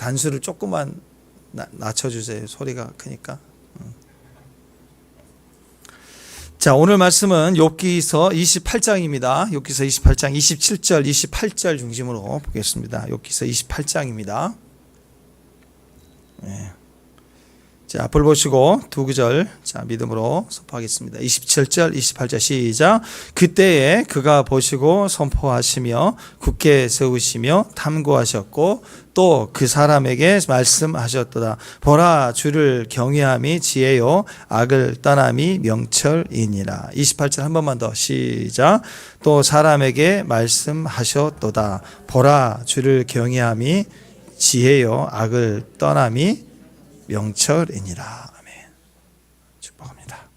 단수를 조금만 낮춰주세요. 소리가 크니까. 자, 오늘 말씀은 욥기서 28장입니다. 욥기서 28장 27절, 28절 중심으로 보겠습니다. 욥기서 28장입니다. 네. 자, 앞을 보시고 두 구절 믿음으로 선포하겠습니다. 27절, 28절 시작. 그때에 그가 보시고 선포하시며 굳게 세우시며 탐구하셨고 또 그 사람에게 말씀하셨도다. 보라, 주를 경외함이 지혜요 악을 떠남이 명철이니라. 28절 한 번만 더 시작. 또 사람에게 말씀하셨도다. 보라, 주를 경외함이 지혜요 악을 떠남이 명철이니라. 아멘. 축복합니다.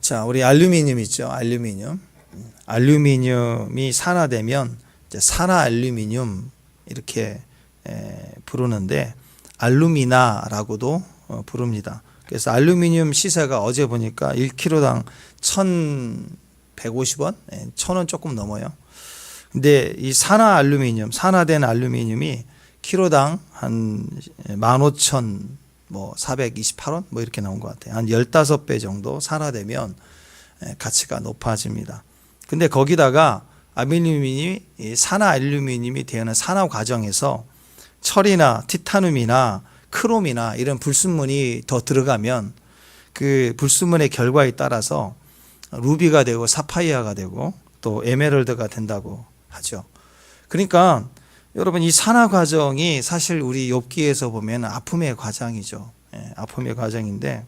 자, 우리 알루미늄 있죠. 알루미늄이 산화되면 이제 산화 알루미늄 이렇게 부르는데 알루미나라고도 부릅니다. 그래서 알루미늄 시세가 어제 보니까 1kg당 1,150원, 1,000원 조금 넘어요. 근데 이 산화 알루미늄, 산화된 알루미늄이 키로당 한 15,428원 뭐 이렇게 나온 것 같아요. 한 15배 정도 산화되면 가치가 높아집니다. 근데 거기다가 알루미늄이 산화 알루미늄이 되는 산화 과정에서 철이나 티타늄이나 크롬이나 이런 불순물이 더 들어가면 그 불순물의 결과에 따라서 루비가 되고 사파이어가 되고 또 에메랄드가 된다고 하죠. 그러니까 여러분, 이 산화 과정이 사실 우리 욥기에서 보면 아픔의 과정이죠. 아픔의 과정인데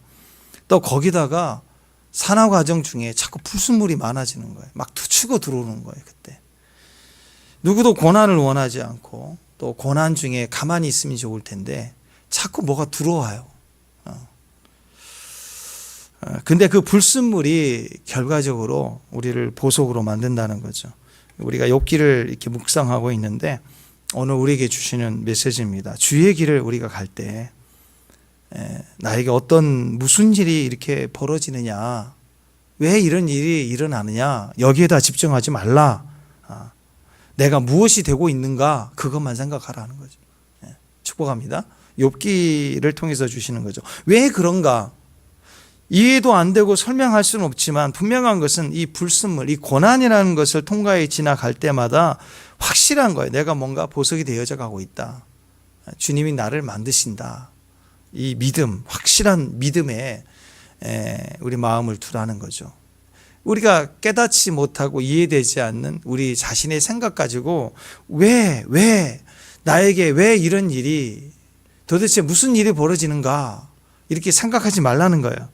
또 거기다가 산화 과정 중에 자꾸 불순물이 많아지는 거예요. 막 치고 들어오는 거예요. 그때 누구도 고난을 원하지 않고 또 고난 중에 가만히 있으면 좋을 텐데 자꾸 뭐가 들어와요. 근데 그 불순물이 결과적으로 우리를 보석으로 만든다는 거죠. 우리가 욥기를 이렇게 묵상하고 있는데 오늘 우리에게 주시는 메시지입니다. 주의 길을 우리가 갈 때 나에게 무슨 일이 이렇게 벌어지느냐, 왜 이런 일이 일어나느냐, 여기에다 집중하지 말라. 내가 무엇이 되고 있는가, 그것만 생각하라는 거죠. 축복합니다. 욥기를 통해서 주시는 거죠. 왜 그런가? 이해도 안 되고 설명할 수는 없지만 분명한 것은 이 불순물, 이 고난이라는 것을 통과해 지나갈 때마다 확실한 거예요. 내가 뭔가 보석이 되어져 가고 있다. 주님이 나를 만드신다. 이 믿음, 확실한 믿음에 우리 마음을 두라는 거죠. 우리가 깨닫지 못하고 이해되지 않는 우리 자신의 생각 가지고 왜 나에게 왜 이런 일이 도대체 무슨 일이 벌어지는가 이렇게 생각하지 말라는 거예요.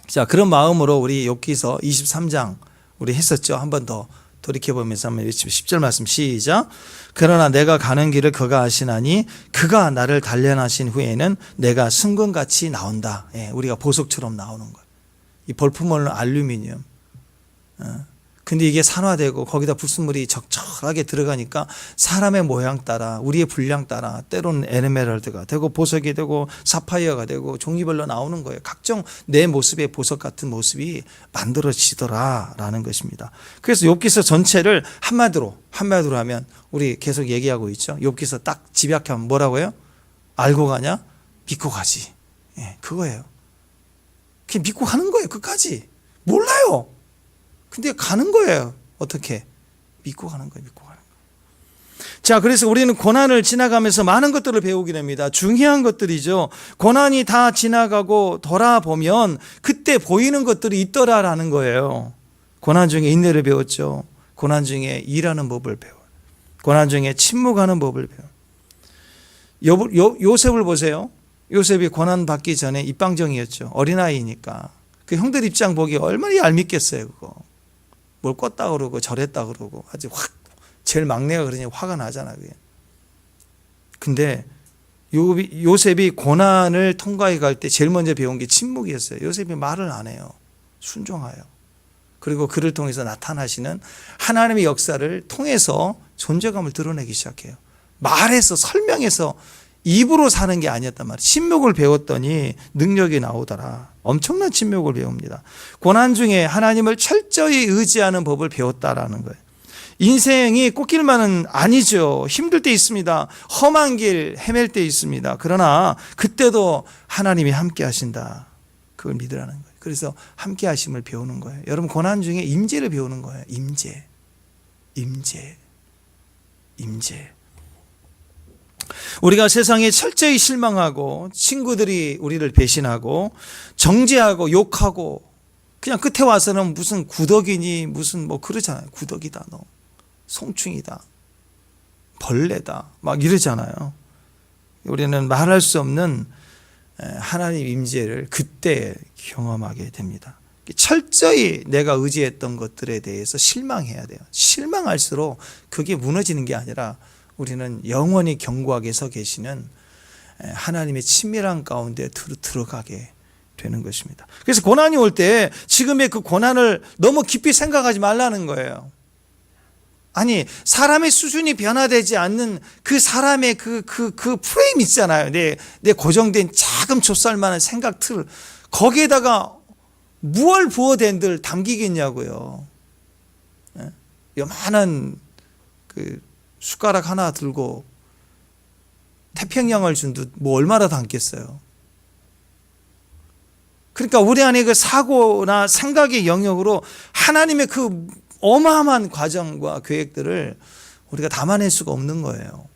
자, 그런 마음으로 우리 욥기서 23장 우리 했었죠. 한 번 더 돌이켜보면서 한번 외치고 10절 말씀 시작. 그러나 내가 가는 길을 그가 아시나니 그가 나를 단련하신 후에는 내가 승금같이 나온다. 우리가 보석처럼 나오는 거예요. 이 볼품은 알루미늄. 근데 이게 산화되고 거기다 불순물이 적절하게 들어가니까 사람의 모양 따라 우리의 분량 따라 때로는 에메랄드가 되고 보석이 되고 사파이어가 되고 종류별로 나오는 거예요. 각종 내 모습의 보석 같은 모습이 만들어지더라라는 것입니다. 그래서 욥기서 전체를 한마디로 하면 우리 계속 얘기하고 있죠. 욥기서 딱 집약하면 뭐라고요? 알고 가냐? 믿고 가지. 그거예요. 그냥 믿고 가는 거예요. 끝까지. 몰라요. 근데 가는 거예요. 어떻게? 믿고 가는 거예요. 자, 그래서 우리는 고난을 지나가면서 많은 것들을 배우게 됩니다. 중요한 것들이죠. 고난이 다 지나가고 돌아보면 그때 보이는 것들이 있더라라는 거예요. 고난 중에 인내를 배웠죠. 고난 중에 일하는 법을 배워요. 고난 중에 침묵하는 법을 배워요. 요셉을 보세요. 요셉이 고난 받기 전에 입방정이었죠. 어린아이니까. 그 형들 입장 보기 얼마나 얄밉겠어요. 그거. 뭘 껐다 그러고 저랬다 그러고 아주 제일 막내가 그러니 화가 나잖아. 그게. 근데 요셉이 고난을 통과해 갈 때 제일 먼저 배운 게 침묵이었어요. 요셉이 말을 안 해요. 순종하여. 그리고 그를 통해서 나타나시는 하나님의 역사를 통해서 존재감을 드러내기 시작해요. 말해서 설명해서 입으로 사는 게 아니었단 말이에요. 침묵을 배웠더니 능력이 나오더라. 엄청난 침묵을 배웁니다. 고난 중에 하나님을 철저히 의지하는 법을 배웠다라는 거예요. 인생이 꽃길만은 아니죠. 힘들 때 있습니다. 험한 길 헤맬 때 있습니다. 그러나 그때도 하나님이 함께 하신다. 그걸 믿으라는 거예요. 그래서 함께 하심을 배우는 거예요. 여러분, 고난 중에 임재를 배우는 거예요. 임재. 우리가 세상에 철저히 실망하고 친구들이 우리를 배신하고 정죄하고 욕하고 그냥 끝에 와서는 무슨 구덕이니 무슨 뭐 그러잖아요. 구덕이다 너, 송충이다, 벌레다 막 이러잖아요. 우리는 말할 수 없는 하나님 임재를 그때 경험하게 됩니다. 철저히 내가 의지했던 것들에 대해서 실망해야 돼요. 실망할수록 그게 무너지는 게 아니라 우리는 영원히 견고하게 서 계시는 하나님의 친밀한 가운데 들어가게 되는 것입니다. 그래서 고난이 올 때 지금의 그 고난을 너무 깊이 생각하지 말라는 거예요. 아니, 사람의 수준이 변화되지 않는 그 사람의 그 프레임 있잖아요. 내 고정된 작은 좁쌀만한 생각 틀, 거기에다가 무얼 부어댄들 담기겠냐고요. 요만한 그 숟가락 하나 들고 태평양을 준 듯 뭐 얼마나 담겠어요. 그러니까 우리 안에 그 사고나 생각의 영역으로 하나님의 그 어마어마한 과정과 계획들을 우리가 담아낼 수가 없는 거예요.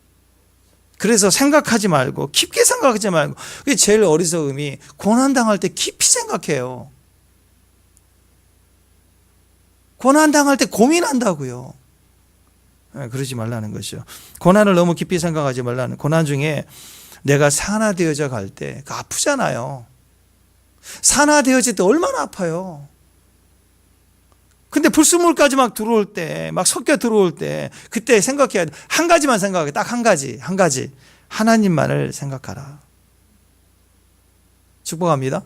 그래서 생각하지 말고, 깊게 생각하지 말고, 그게 제일 어리석음이 고난당할 때 깊이 생각해요. 고난당할 때 고민한다고요. 그러지 말라는 것이죠. 고난을 너무 깊이 생각하지 말라는, 고난 중에 내가 산화되어져 갈 때 아프잖아요. 산화되어질 때 얼마나 아파요. 근데 불순물까지 막 들어올 때, 막 섞여 들어올 때, 그때 생각해야 돼. 한 가지만 생각해. 딱 한 가지. 하나님만을 생각하라. 축복합니다.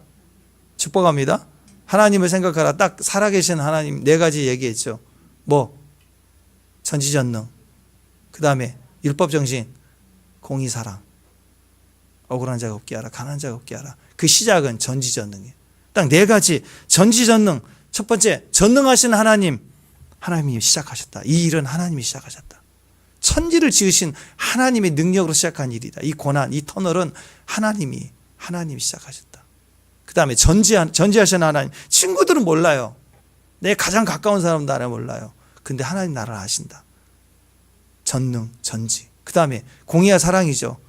하나님을 생각하라. 딱 살아계신 하나님 네 가지 얘기했죠. 뭐? 전지전능. 그 다음에 율법정신, 공의사랑. 억울한 자가 없게 하라. 가난한 자가 없게 하라. 그 시작은 전지전능이에요. 딱 네 가지. 전지전능. 첫 번째, 전능하신 하나님이 시작하셨다. 이 일은 하나님이 시작하셨다. 천지를 지으신 하나님의 능력으로 시작한 일이다. 이 고난, 이 터널은 하나님이 시작하셨다. 그 다음에 전지하신 하나님. 친구들은 몰라요. 내 가장 가까운 사람도 나를 몰라요. 근데 하나님 나를 아신다. 전능, 전지. 그 다음에 공의와 사랑이죠.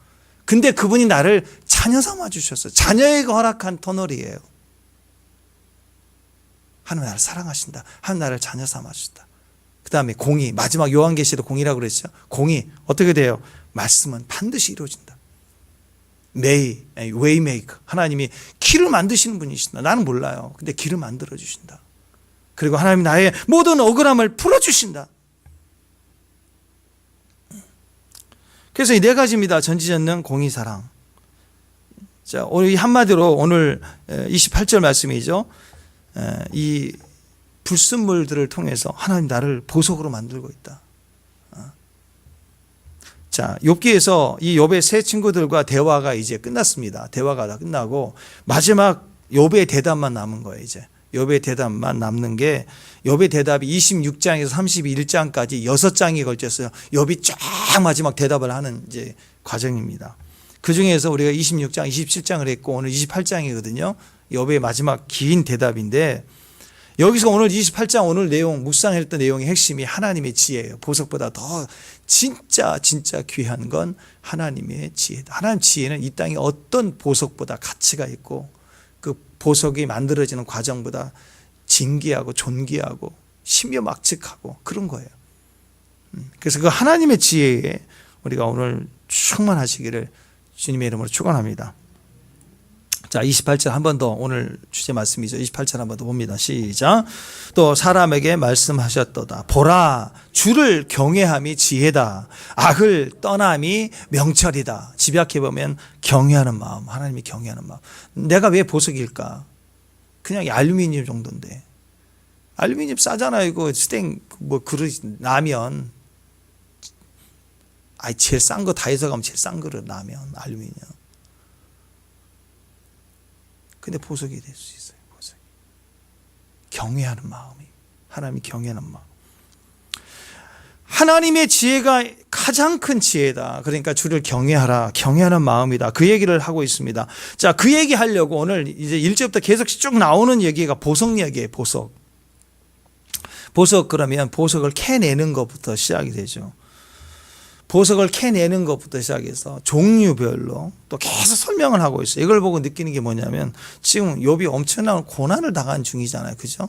근데 그분이 나를 자녀 삼아 주셨어요. 자녀에게 허락한 터널이에요. 하나님 나를 사랑하신다. 하나님 나를 자녀 삼아주신다. 그 다음에 공의, 마지막 요한계시록 공의라고 그랬죠. 공의 어떻게 돼요? 말씀은 반드시 이루어진다. 웨이메이커. 하나님이 길을 만드시는 분이신다. 나는 몰라요. 근데 길을 만들어 주신다. 그리고 하나님이 나의 모든 억울함을 풀어주신다. 그래서 이 네 가지입니다. 전지전능, 공의, 사랑. 자, 오늘 한마디로 오늘 28절 말씀이죠. 이 불순물들을 통해서 하나님 나를 보석으로 만들고 있다. 자, 욥기에서 이 욥의 세 친구들과 대화가 이제 끝났습니다. 대화가 다 끝나고 마지막 욥의 대답만 남은 거예요. 이제 욥의 대답만 남는 게, 욥의 대답이 26장에서 31장까지 6장에 걸쳤어요. 욥이 쫙 마지막 대답을 하는 이제 과정입니다. 그 중에서 우리가 26장, 27장을 했고 오늘 28장이거든요. 욥의 마지막 긴 대답인데, 여기서 오늘 28장 오늘 내용, 묵상했던 내용의 핵심이 하나님의 지혜예요. 보석보다 더 진짜 귀한 건 하나님의 지혜다. 하나님 지혜는 이 땅에 어떤 보석보다 가치가 있고, 그 보석이 만들어지는 과정보다 진귀하고 존귀하고 신묘막측하고 그런 거예요. 그래서 그 하나님의 지혜에 우리가 오늘 충만하시기를 주님의 이름으로 축원합니다. 자, 28절 한 번 더, 오늘 주제 말씀이죠. 28절 한 번 더 봅니다. 시작. 또 사람에게 말씀하셨도다. 보라, 주를 경외함이 지혜다. 악을 떠남이 명철이다. 집약해 보면 경외하는 마음, 하나님이 경외하는 마음. 내가 왜 보석일까? 그냥 알루미늄 정도인데. 알루미늄 싸잖아요. 이거 스탱 뭐 그릇, 라면. 제일 싼 거 다 해서 가면 제일 싼 그릇, 라면, 알루미늄. 근데 보석이 될 수 있어요. 보석이. 경외하는 마음이. 하나님이 경외하는 마음. 하나님의 지혜가 가장 큰 지혜다. 그러니까 주를 경외하라. 경외하는 마음이다. 그 얘기를 하고 있습니다. 자, 그 얘기 하려고 오늘 이제 1절부터 계속 쭉 나오는 얘기가 보석 얘기예요. 보석. 보석 그러면 보석을 캐내는 것부터 시작이 되죠. 보석을 캐내는 것부터 시작해서 종류별로 또 계속 설명을 하고 있어요. 이걸 보고 느끼는 게 뭐냐면 지금 욥이 엄청난 고난을 당한 중이잖아요. 그죠?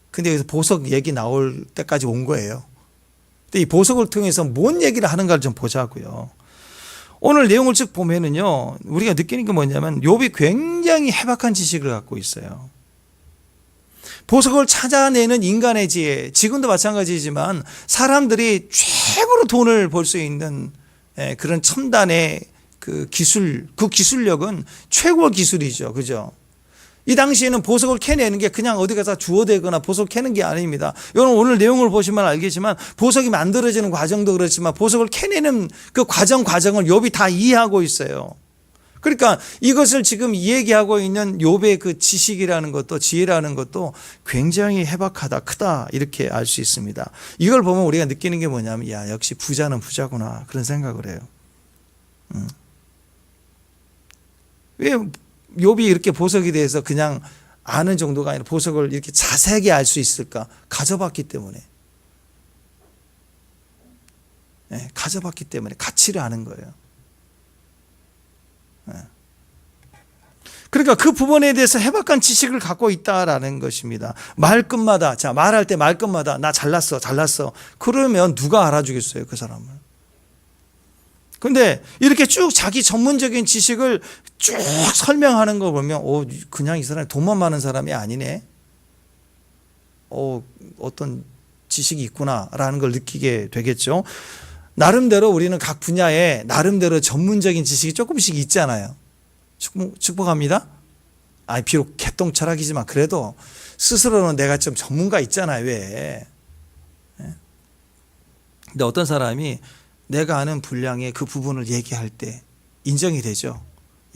근데 여기서 보석 얘기 나올 때까지 온 거예요. 근데 이 보석을 통해서 뭔 얘기를 하는가를 좀 보자고요. 오늘 내용을 쭉 보면은요, 우리가 느끼는 게 뭐냐면 욥이 굉장히 해박한 지식을 갖고 있어요. 보석을 찾아내는 인간의 지혜, 지금도 마찬가지지만 사람들이 최고로 돈을 벌 수 있는 그런 첨단의 그 기술, 그 기술력은 최고 기술이죠. 그죠? 이 당시에는 보석을 캐내는 게 그냥 어디 가서 주워대거나 보석 캐는 게 아닙니다. 여러분 오늘 내용을 보시면 알겠지만 보석이 만들어지는 과정도 그렇지만 보석을 캐내는 그 과정을 욥이 다 이해하고 있어요. 그러니까 이것을 지금 얘기하고 있는 욥의 그 지식이라는 것도 지혜라는 것도 굉장히 해박하다, 크다 이렇게 알 수 있습니다. 이걸 보면 우리가 느끼는 게 뭐냐면 야, 역시 부자는 부자구나 그런 생각을 해요. 왜 욥이 이렇게 보석에 대해서 그냥 아는 정도가 아니라 보석을 이렇게 자세하게 알 수 있을까? 가져봤기 때문에. 네, 가져봤기 때문에 가치를 아는 거예요. 그러니까 그 부분에 대해서 해박한 지식을 갖고 있다라는 것입니다. 말끝마다, 자, 말할 때 말끝마다 나 잘났어. 그러면 누가 알아주겠어요, 그 사람을. 근데 이렇게 쭉 자기 전문적인 지식을 쭉 설명하는 거 보면, 그냥 이 사람이 돈만 많은 사람이 아니네. 어떤 지식이 있구나라는 걸 느끼게 되겠죠. 나름대로 우리는 각 분야에 나름대로 전문적인 지식이 조금씩 있잖아요. 축복합니다. 비록 개똥 철학이지만 그래도 스스로는 내가 좀 전문가 있잖아요. 왜? 근데 어떤 사람이 내가 아는 분량의 그 부분을 얘기할 때 인정이 되죠.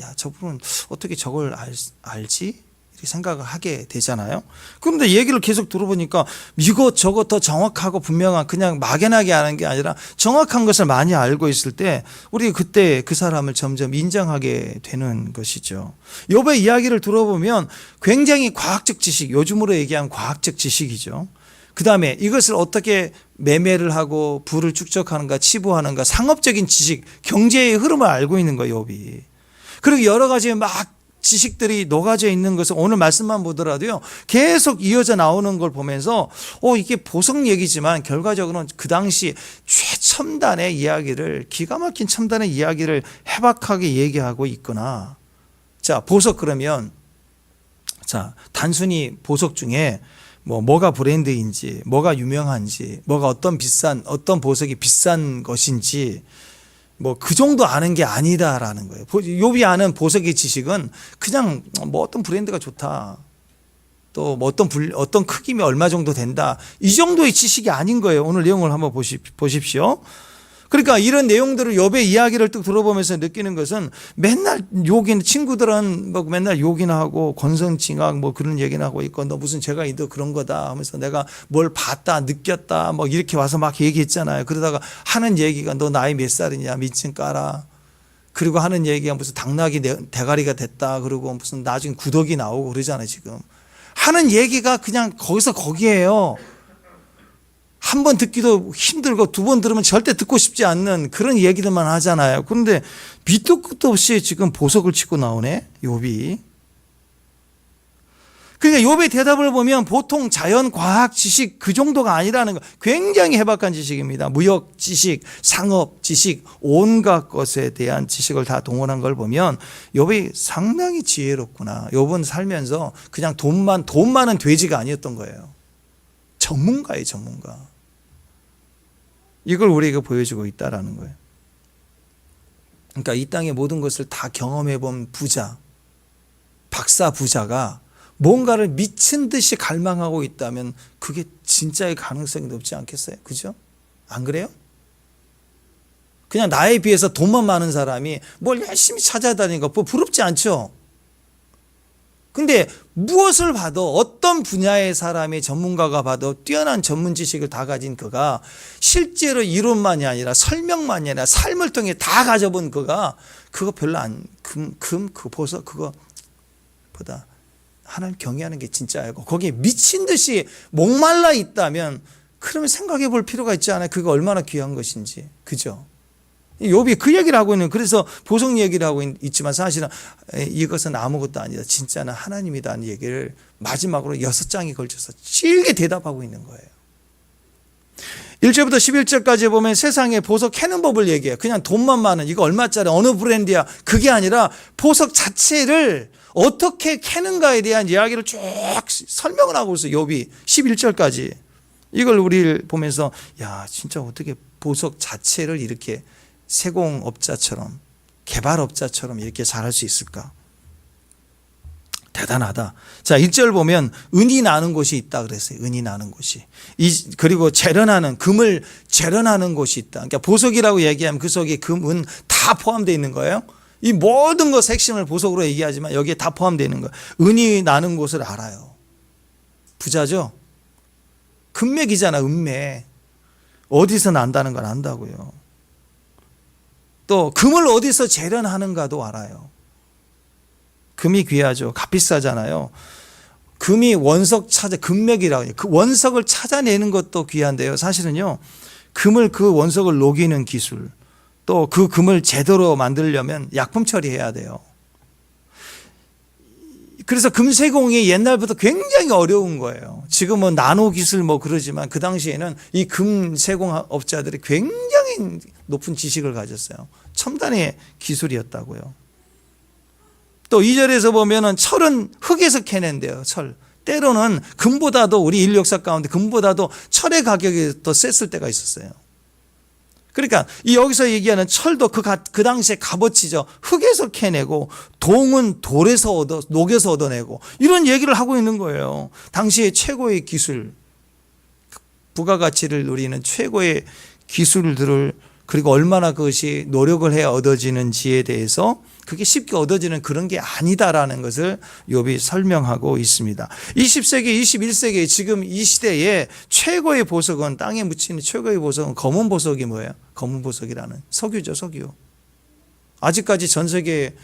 야, 저분은 어떻게 저걸 알지? 이렇게 생각을 하게 되잖아요. 그런데 얘기를 계속 들어보니까 이것 저것 더 정확하고 분명한 그냥 막연하게 아는 게 아니라 정확한 것을 많이 알고 있을 때 우리 그때 그 사람을 점점 인정하게 되는 것이죠. 욥의 이야기를 들어보면 굉장히 과학적 지식, 요즘으로 얘기하면 과학적 지식이죠. 그 다음에 이것을 어떻게 매매를 하고 부를 축적하는가, 치부하는가, 상업적인 지식, 경제의 흐름을 알고 있는 거예요, 욥이. 그리고 여러 가지 막 지식들이 녹아져 있는 것을 오늘 말씀만 보더라도요, 계속 이어져 나오는 걸 보면서, 이게 보석 얘기지만 결과적으로는 그 당시 최첨단의 이야기를, 기가 막힌 첨단의 이야기를 해박하게 얘기하고 있구나. 자, 보석 그러면, 자, 단순히 보석 중에 뭐가 브랜드인지, 뭐가 유명한지, 뭐가 어떤 보석이 비싼 것인지, 그 정도 아는 게 아니다라는 거예요. 욥이 아는 보석의 지식은 그냥 어떤 브랜드가 좋다. 또 어떤 크기면 얼마 정도 된다. 이 정도의 지식이 아닌 거예요. 오늘 내용을 한번 보십시오. 그러니까 이런 내용들을 욥의 이야기를 쭉 들어보면서 느끼는 것은 맨날 친구들은 맨날 욕이나 하고 권선징악 그런 얘기나 하고 있고 너 무슨 죄가 있어 그런 거다 하면서 내가 뭘 봤다 느꼈다 이렇게 와서 막 얘기했잖아요. 그러다가 하는 얘기가 너 나이 몇 살이냐 밑증 까라. 그리고 하는 얘기가 무슨 당나귀 대가리가 됐다. 그리고 무슨 나중에 구더기 나오고 그러잖아요. 지금 하는 얘기가 그냥 거기에요. 한 번 듣기도 힘들고 두 번 들으면 절대 듣고 싶지 않는 그런 얘기들만 하잖아요. 그런데 밑도 끝도 없이 지금 보석을 치고 나오네, 욥이. 그러니까 욥의 대답을 보면 보통 자연, 과학, 지식 그 정도가 아니라는 거. 굉장히 해박한 지식입니다. 무역 지식, 상업 지식, 온갖 것에 대한 지식을 다 동원한 걸 보면 욥이 상당히 지혜롭구나. 욥은 살면서 그냥 돈 많은 돼지가 아니었던 거예요. 전문가예요, 전문가. 이걸 우리에게 보여주고 있다라는 거예요. 그러니까 이 땅의 모든 것을 다 경험해 본 부자, 박사 부자가 뭔가를 미친 듯이 갈망하고 있다면 그게 진짜의 가능성이 높지 않겠어요? 그죠? 안 그래요? 그냥 나에 비해서 돈만 많은 사람이 뭘 열심히 찾아다니는 거 부럽지 않죠? 근데 무엇을 봐도 어떤 분야의 사람의 전문가가 봐도 뛰어난 전문 지식을 다 가진 그가 실제로 이론만이 아니라 설명만이 아니라 삶을 통해 다 가져본 그가 그거 별로 그 보석 그거보다 하나님 경외하는 게 진짜이고 거기에 미친 듯이 목말라 있다면 그러면 생각해 볼 필요가 있지 않아요? 그거 얼마나 귀한 것인지. 그죠? 욥이 그 얘기를 하고 있는, 그래서 보석 얘기를 하고 있지만 사실은 이것은 아무것도 아니다. 진짜는 하나님이다는 얘기를 마지막으로 6장에 걸쳐서 길게 대답하고 있는 거예요. 1절부터 11절까지 보면 세상에 보석 캐는 법을 얘기해요. 그냥 돈만 많은, 이거 얼마짜리 어느 브랜드야, 그게 아니라 보석 자체를 어떻게 캐는가에 대한 이야기를 쭉 설명을 하고 있어요. 욥이 11절까지. 이걸 우리를 보면서 야, 진짜 어떻게 보석 자체를 이렇게 세공업자처럼 개발업자처럼 이렇게 잘할 수 있을까? 대단하다. 자, 1절 보면 은이 나는 곳이 있다 그랬어요. 은이 나는 곳이. 그리고 재련하는, 금을 재련하는 곳이 있다. 그러니까 보석이라고 얘기하면 그 속에 금, 은 다 포함되어 있는 거예요. 이 모든 것 핵심을 보석으로 얘기하지만 여기에 다 포함되어 있는 거예요. 은이 나는 곳을 알아요. 부자죠? 금맥이잖아, 은맥. 어디서 난다는 걸 안다고요. 또 금을 어디서 재련하는가도 알아요. 금이 귀하죠. 값비싸잖아요. 금이 원석 금맥이라고 해요. 그 원석을 찾아내는 것도 귀한데요. 사실은요, 금을 그 원석을 녹이는 기술, 또 그 금을 제대로 만들려면 약품 처리해야 돼요. 그래서 금세공이 옛날부터 굉장히 어려운 거예요. 지금은 나노 기술 뭐 그러지만 그 당시에는 이 금세공업자들이 굉장히 높은 지식을 가졌어요. 첨단의 기술이었다고요. 또 2절에서 보면은 철은 흙에서 캐낸대요. 철. 때로는 금보다도 우리 인류 역사 가운데 금보다도 철의 가격이 더 셌을 때가 있었어요. 그러니까 이 여기서 얘기하는 철도 그 당시에 값어치죠. 흙에서 캐내고 동은 돌에서 녹여서 얻어내고 이런 얘기를 하고 있는 거예요. 당시의 최고의 기술, 부가가치를 누리는 최고의 기술들을, 그리고 얼마나 그것이 노력을 해야 얻어지는지에 대해서 그게 쉽게 얻어지는 그런 게 아니다라는 것을 욥이 설명하고 있습니다. 20세기, 21세기 지금 이 시대에 최고의 보석은, 땅에 묻히는 최고의 보석은 검은 보석이 뭐예요? 검은 보석이라는 석유죠, 석유. 아직까지 전 세계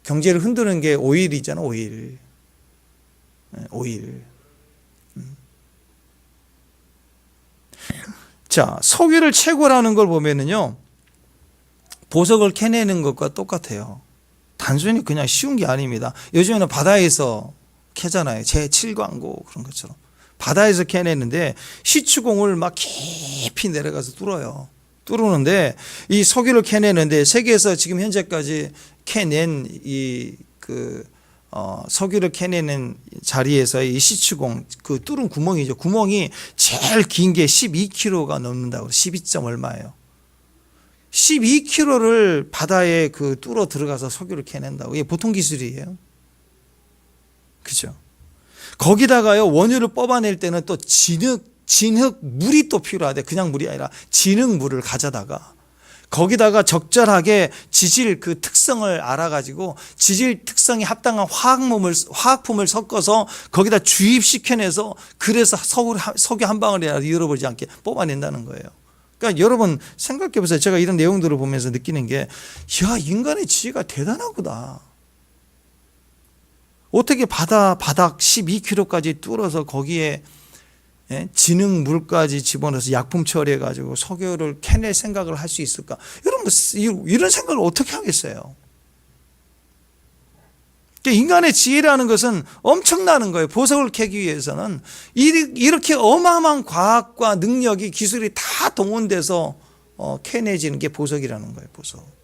경제를 흔드는 게 오일이잖아, 오일. 오일. 자, 석유를 채굴하는 걸 보면은요, 보석을 캐내는 것과 똑같아요. 단순히 그냥 쉬운 게 아닙니다. 요즘에는 바다에서 캐잖아요. 제7광고 그런 것처럼. 바다에서 캐내는데 시추공을 막 깊이 내려가서 뚫어요. 뚫는데 이 석유를 캐내는데 세계에서 지금 현재까지 캐낸 석유를 캐내는 자리에서 이 시추공, 그 뚫은 구멍이죠. 구멍이 제일 긴 게 12km가 넘는다고. 12점 얼마예요. 12km를 바다에 뚫어 들어가서 석유를 캐낸다고. 이게 보통 기술이에요. 그죠? 거기다가요, 원유를 뽑아낼 때는 또 진흙 물이 또 필요하대. 그냥 물이 아니라 진흙 물을 가져다가 거기다가 적절하게 지질 그 특성을 알아가지고 지질 특성에 합당한 화학품을 섞어서 거기다 주입시켜내서, 그래서 석유 한 방울이라도 잃어버리지 않게 뽑아낸다는 거예요. 그러니까 여러분 생각해 보세요. 제가 이런 내용들을 보면서 느끼는 게, 야, 인간의 지혜가 대단하구나. 어떻게 바닥 12km까지 뚫어서 거기에 진흙 물까지 집어넣어서 약품 처리해가지고 석유를 캐낼 생각을 할 수 있을까? 여러분, 이런 생각을 어떻게 하겠어요? 인간의 지혜라는 것은 엄청나는 거예요. 보석을 캐기 위해서는 이렇게 어마어마한 과학과 능력이, 기술이 다 동원돼서 캐내지는 게 보석이라는 거예요. 보석.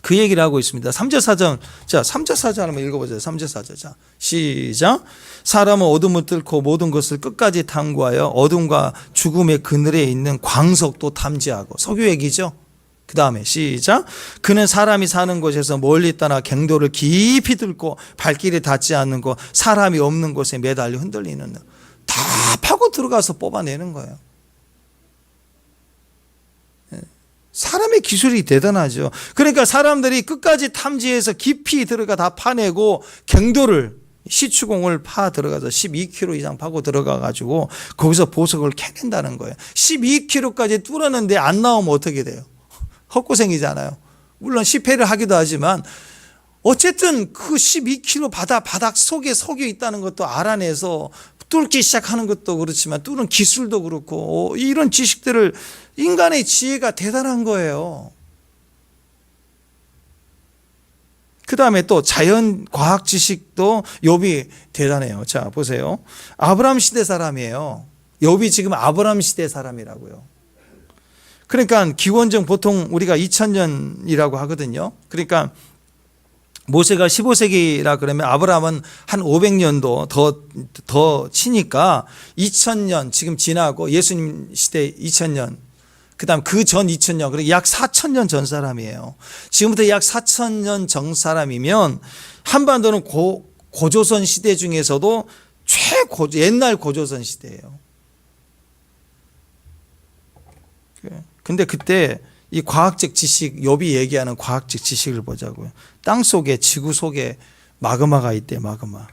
그 얘기를 하고 있습니다. 3절 4절. 자, 3절 4절 한번 읽어보세요. 3절 4절. 자, 시작. 사람은 어둠을 뚫고 모든 것을 끝까지 탐구하여 어둠과 죽음의 그늘에 있는 광석도 탐지하고. 석유 얘기죠. 그 다음에 시작. 그는 사람이 사는 곳에서 멀리 떠나 갱도를 깊이 뚫고 발길이 닿지 않는 곳, 사람이 없는 곳에 매달려 흔들리는, 다 파고 들어가서 뽑아내는 거예요. 사람의 기술이 대단하죠. 그러니까 사람들이 끝까지 탐지해서 깊이 들어가 다 파내고 경도를 시추공을 파 들어가서 12km 이상 파고 들어가 가지고 거기서 보석을 캐낸다는 거예요. 12km까지 뚫었는데 안 나오면 어떻게 돼요? 헛고생이잖아요. 물론 실패를 하기도 하지만 어쨌든 그 12km 바닥 속에 석유 있다는 것도 알아내서 뚫기 시작하는 것도 그렇지만 뚫는 기술도 그렇고 이런 지식들을 인간의 지혜가 대단한 거예요. 그 다음에 또 자연 과학 지식도 욥이 대단해요. 자, 보세요. 아브라함 시대 사람이에요. 욥이 지금 아브라함 시대 사람이라고요. 그러니까 기원전 보통 우리가 2000년이라고 하거든요. 그러니까 모세가 15세기라 그러면 아브라함은 한 500년도 더 치니까 2000년 지금 지나고 예수님 시대 2000년 그다음 그 전 2000년 그리고 약 4000년 전 사람이에요. 지금부터 약 4000년 전 사람이면 한반도는 고조선 시대 중에서도 옛날 고조선 시대예요. 근데 그때 이 과학적 지식, 욥이 얘기하는 과학적 지식을 보자고요. 땅 속에, 지구 속에 마그마가 있대, 마그마.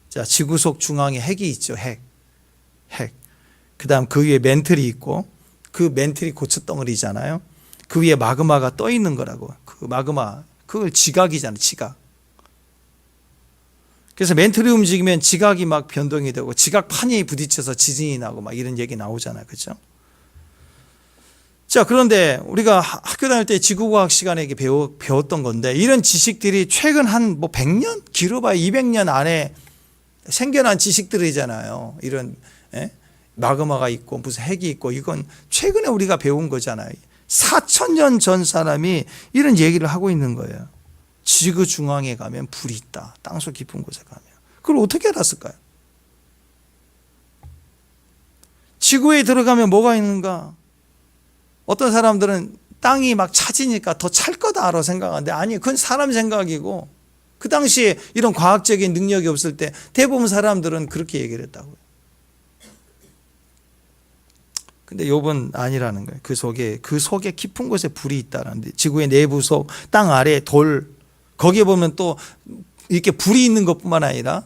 자, 지구 속 중앙에 핵이 있죠, 핵. 그 다음 그 위에 멘틀이 있고, 그 멘틀이 고추덩어리잖아요. 그 위에 마그마가 떠 있는 거라고. 그 마그마, 그걸 지각이잖아요, 지각. 그래서 멘틀이 움직이면 지각이 막 변동이 되고, 지각판이 부딪혀서 지진이 나고 막 이런 얘기 나오잖아요, 그렇죠? 자, 그런데 우리가 학교 다닐 때 지구과학 시간에 배웠던 건데 이런 지식들이 최근 한 100년? 길어봐야 200년 안에 생겨난 지식들이잖아요. 이런 마그마가 있고 무슨 핵이 있고 이건 최근에 우리가 배운 거잖아요. 4000년 전 사람이 이런 얘기를 하고 있는 거예요. 지구 중앙에 가면 불이 있다. 땅속 깊은 곳에 가면. 그걸 어떻게 알았을까요? 지구에 들어가면 뭐가 있는가? 어떤 사람들은 땅이 막 차지니까 더 찰 거다라고 생각하는데 아니 그건 사람 생각이고 그 당시에 이런 과학적인 능력이 없을 때 대부분 사람들은 그렇게 얘기를 했다고요. 근데 욥은 아니라는 거예요. 그 속에 깊은 곳에 불이 있다는 데 지구의 내부 속 땅 아래 돌 거기에 보면 또 이렇게 불이 있는 것뿐만 아니라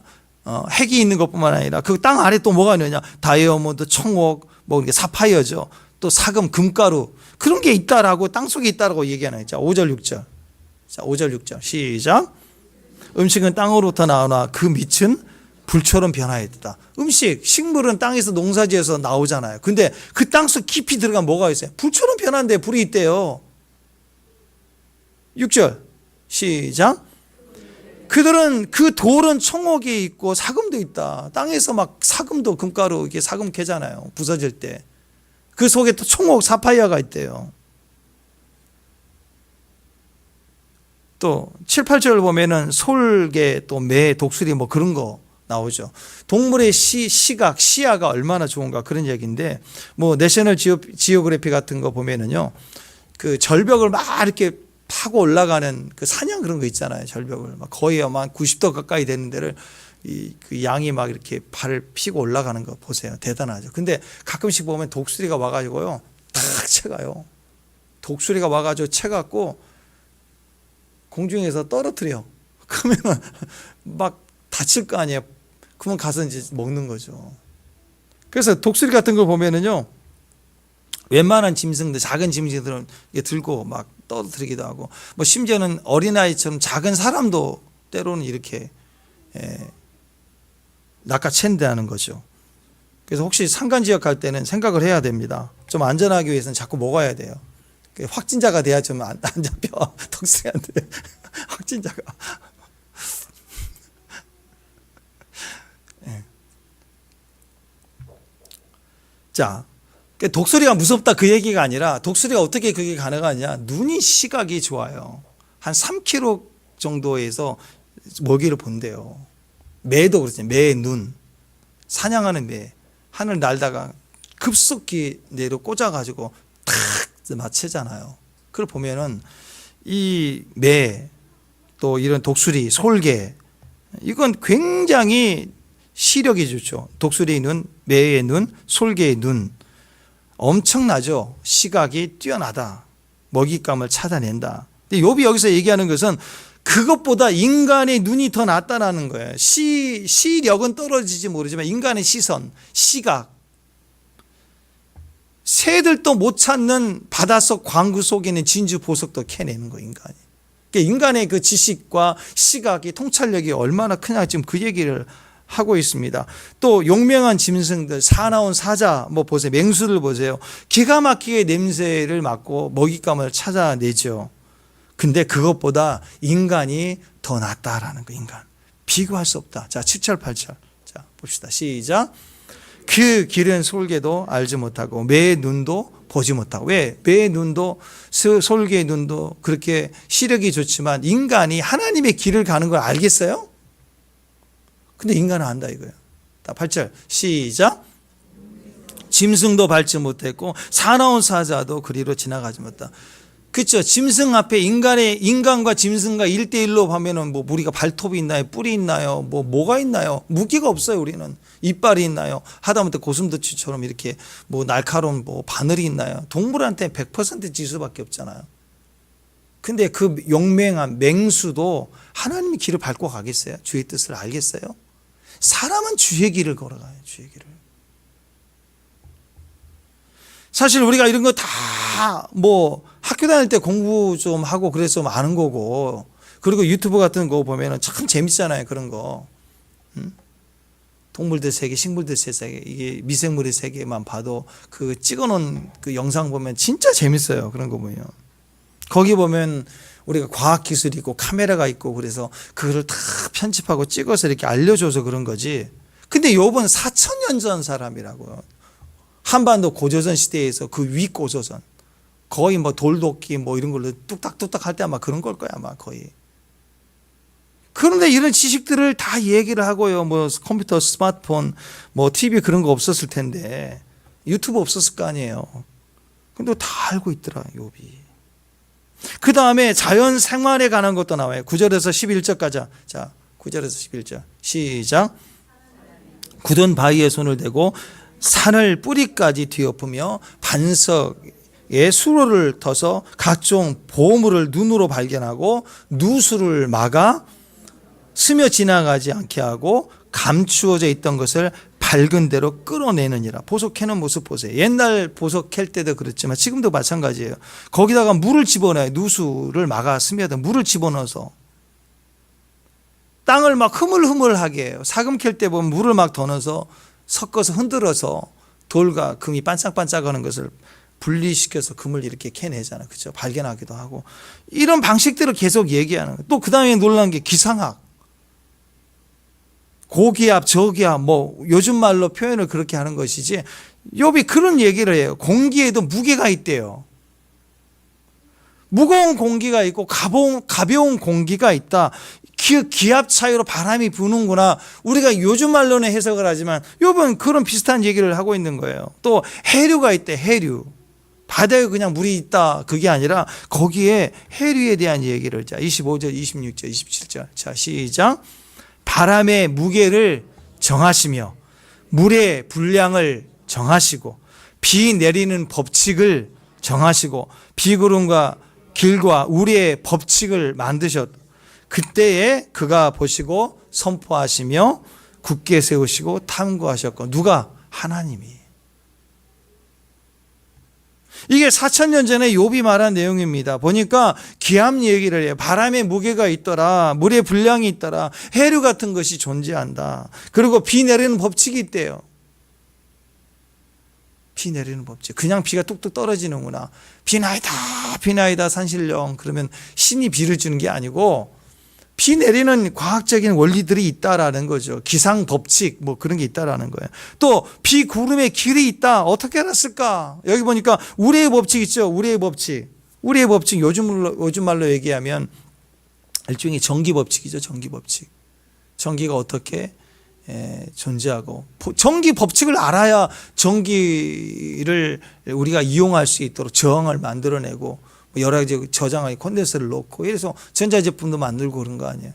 핵이 있는 것뿐만 아니라 그 땅 아래 또 뭐가 있느냐 다이아몬드, 청옥, 뭐 이게 사파이어죠. 또 사금, 금가루 그런 게 있다라고 땅속에 있다라고 얘기하는 거죠. 5절 6절. 자, 5절 6절 시작. 음식은 땅으로부터 나오나 그 밑은 불처럼 변화했다. 식물은 땅에서 농사지어서 나오잖아요. 근데 그 땅속 깊이 들어가면 뭐가 있어요? 불처럼 변한데 불이 있대요. 6절 시작. 그들은 그 돌은 청옥이 있고 사금도 있다. 땅에서 막 사금도 금가루 이렇게 사금 캐잖아요. 부서질 때. 그 속에 또 청옥 사파이어가 있대요. 또 7, 8절 보면은 솔개 또 매, 독수리 뭐 그런 거 나오죠. 동물의 시각, 시야가 얼마나 좋은가 그런 얘기인데 뭐 내셔널 지오그래피 같은 거 보면은요. 그 절벽을 막 이렇게 파고 올라가는 그 사냥 그런 거 있잖아요. 절벽을 막 거의 아마 90도 가까이 되는 데를 그 양이 막 이렇게 발을 피고 올라가는 거 보세요. 대단하죠. 근데 가끔씩 보면 독수리가 와가지고요. 딱 채가요. 독수리가 와가지고 채갖고 공중에서 떨어뜨려. 그러면 막 다칠 거 아니에요. 그러면 가서 이제 먹는 거죠. 그래서 독수리 같은 거 보면은요. 웬만한 짐승들, 작은 짐승들은 들고 막 떨어뜨리기도 하고 뭐 심지어는 어린아이처럼 작은 사람도 때로는 이렇게 낚아챈다는 거죠. 그래서 혹시 산간지역 갈 때는 생각을 해야 됩니다. 좀 안전하기 위해서는 자꾸 먹어야 돼요. 확진자가 돼야 좀 안 잡혀. 독수리한테 확진자가. 네. 자, 독수리가 무섭다 그 얘기가 아니라 독수리가 어떻게 그게 가능하냐. 눈이 시각이 좋아요. 한 3km 정도에서 먹이를 본대요. 매도 그렇죠. 매의 눈. 사냥하는 매. 하늘 날다가 급속히 내려 꽂아가지고 탁 맞추잖아요. 그걸 보면은 이 매, 또 이런 독수리, 솔개, 이건 굉장히 시력이 좋죠. 독수리의 눈, 매의 눈, 솔개의 눈. 엄청나죠. 시각이 뛰어나다. 먹잇감을 찾아낸다. 근데 욥이 여기서 얘기하는 것은 그것보다 인간의 눈이 더 낫다라는 거예요. 시력은 떨어지지 모르지만 인간의 시선, 시각, 새들도 못 찾는 바닷속 광구 속에 있는 진주 보석도 캐내는 거예요, 인간이. 그러니까 인간의 그 지식과 시각이 통찰력이 얼마나 크냐 지금 그 얘기를 하고 있습니다. 또 용맹한 짐승들, 사나운 사자 뭐 보세요. 맹수를 보세요. 기가 막히게 냄새를 맡고 먹잇감을 찾아내죠. 근데 그것보다 인간이 더 낫다라는 거, 인간. 비교할 수 없다. 자, 7절, 8절. 자, 봅시다. 시작. 그 길은 솔개도 알지 못하고 매의 눈도 보지 못하고. 왜? 매의 눈도 솔개의 눈도 그렇게 시력이 좋지만 인간이 하나님의 길을 가는 걸 알겠어요? 근데 인간은 안다 이거예요. 8절 시작. 짐승도 밟지 못했고 사나운 사자도 그리로 지나가지 못했다. 그렇죠. 짐승 앞에 인간과 짐승과 1대1로 하면은 뭐 우리가 발톱이 있나요? 뿔이 있나요? 뭐가 있나요? 무기가 없어요. 우리는 이빨이 있나요? 하다못해 고슴도치처럼 이렇게 뭐 날카로운 뭐 바늘이 있나요? 동물한테 100% 지수밖에 없잖아요. 근데 그 용맹한 맹수도 하나님의 길을 밟고 가겠어요? 주의 뜻을 알겠어요? 사람은 주의 길을 걸어가요. 주의 길을. 사실 우리가 이런 거 다 뭐 학교 다닐 때 공부 좀 하고 그래서 좀 아는 거고, 그리고 유튜브 같은 거 보면은 참 재밌잖아요. 그런 거. 동물들 세계, 식물들 세계, 이게 미생물의 세계만 봐도 그 찍어놓은 그 영상 보면 진짜 재밌어요. 그런 거 보면. 거기 보면 우리가 과학기술이 있고 카메라가 있고 그래서 그거를 다 편집하고 찍어서 이렇게 알려줘서 그런 거지. 근데 욥은 4,000년 전 사람이라고요. 한반도 고조선 시대에서 그 위 고조선. 거의 뭐 돌도끼 뭐 이런 걸로 뚝딱뚝딱 할 때 아마 그런 걸 거야, 아마 거의. 그런데 이런 지식들을 다 얘기를 하고요. 뭐 컴퓨터, 스마트폰, 뭐 TV 그런 거 없었을 텐데, 유튜브 없었을 거 아니에요. 근데 다 알고 있더라, 욥이. 그 다음에 자연 생활에 관한 것도 나와요. 9절에서 11절까지. 자, 9절에서 11절. 시작. 굳은 바위에 손을 대고 산을 뿌리까지 뒤엎으며 반석에 수로를 터서 각종 보물을 눈으로 발견하고 누수를 막아 스며 지나가지 않게 하고 감추어져 있던 것을 밝은 대로 끌어내느니라. 보석 캐는 모습 보세요. 옛날 보석 캘 때도 그렇지만 지금도 마찬가지예요. 거기다가 물을 집어넣어요. 누수를 막아 스며든 물을 집어넣어서 땅을 막 흐물흐물하게 해요. 사금 캘 때 보면 물을 막 더 넣어서 섞어서 흔들어서 돌과 금이 반짝반짝하는 것을 분리시켜서 금을 이렇게 캐내잖아요. 그렇죠? 발견하기도 하고. 이런 방식들을 계속 얘기하는 거예요. 또 그 다음에 놀라운 게 기상학. 고기압, 저기압, 뭐 요즘 말로 표현을 그렇게 하는 것이지, 욥이 그런 얘기를 해요. 공기에도 무게가 있대요. 무거운 공기가 있고 가벼운 공기가 있다. 기압 차이로 바람이 부는구나. 우리가 요즘 말로는 해석을 하지만 욥은 그런 비슷한 얘기를 하고 있는 거예요. 또 해류가 있대. 해류. 바다에 그냥 물이 있다 그게 아니라 거기에 해류에 대한 얘기를. 자, 25절, 26절, 27절. 자, 시작. 바람의 무게를 정하시며 물의 분량을 정하시고 비 내리는 법칙을 정하시고 비구름과 길과 우리의 법칙을 만드셨다. 그때에 그가 보시고 선포하시며 굳게 세우시고 탐구하셨고. 누가? 하나님이. 이게 4,000년 전에 욥이 말한 내용입니다. 보니까 기압 얘기를 해요. 바람의 무게가 있더라. 물의 분량이 있더라. 해류 같은 것이 존재한다. 그리고 비 내리는 법칙이 있대요. 비 내리는 법칙. 그냥 비가 뚝뚝 떨어지는구나. 비나이다, 비나이다 산신령. 그러면 신이 비를 주는 게 아니고 비 내리는 과학적인 원리들이 있다라는 거죠. 기상 법칙 뭐 그런 게 있다라는 거예요. 또 비 구름의 길이 있다. 어떻게 알았을까? 여기 보니까 우리의 법칙 있죠. 우리의 법칙. 우리의 법칙 요즘 말로 얘기하면 일종의 전기 법칙이죠. 전기 법칙. 전기가 어떻게 존재하고, 전기 법칙을 알아야 전기를 우리가 이용할 수 있도록 저항을 만들어내고 여러 가지 저장하기 콘덴서를 놓고 이래서 전자제품도 만들고 그런 거 아니에요.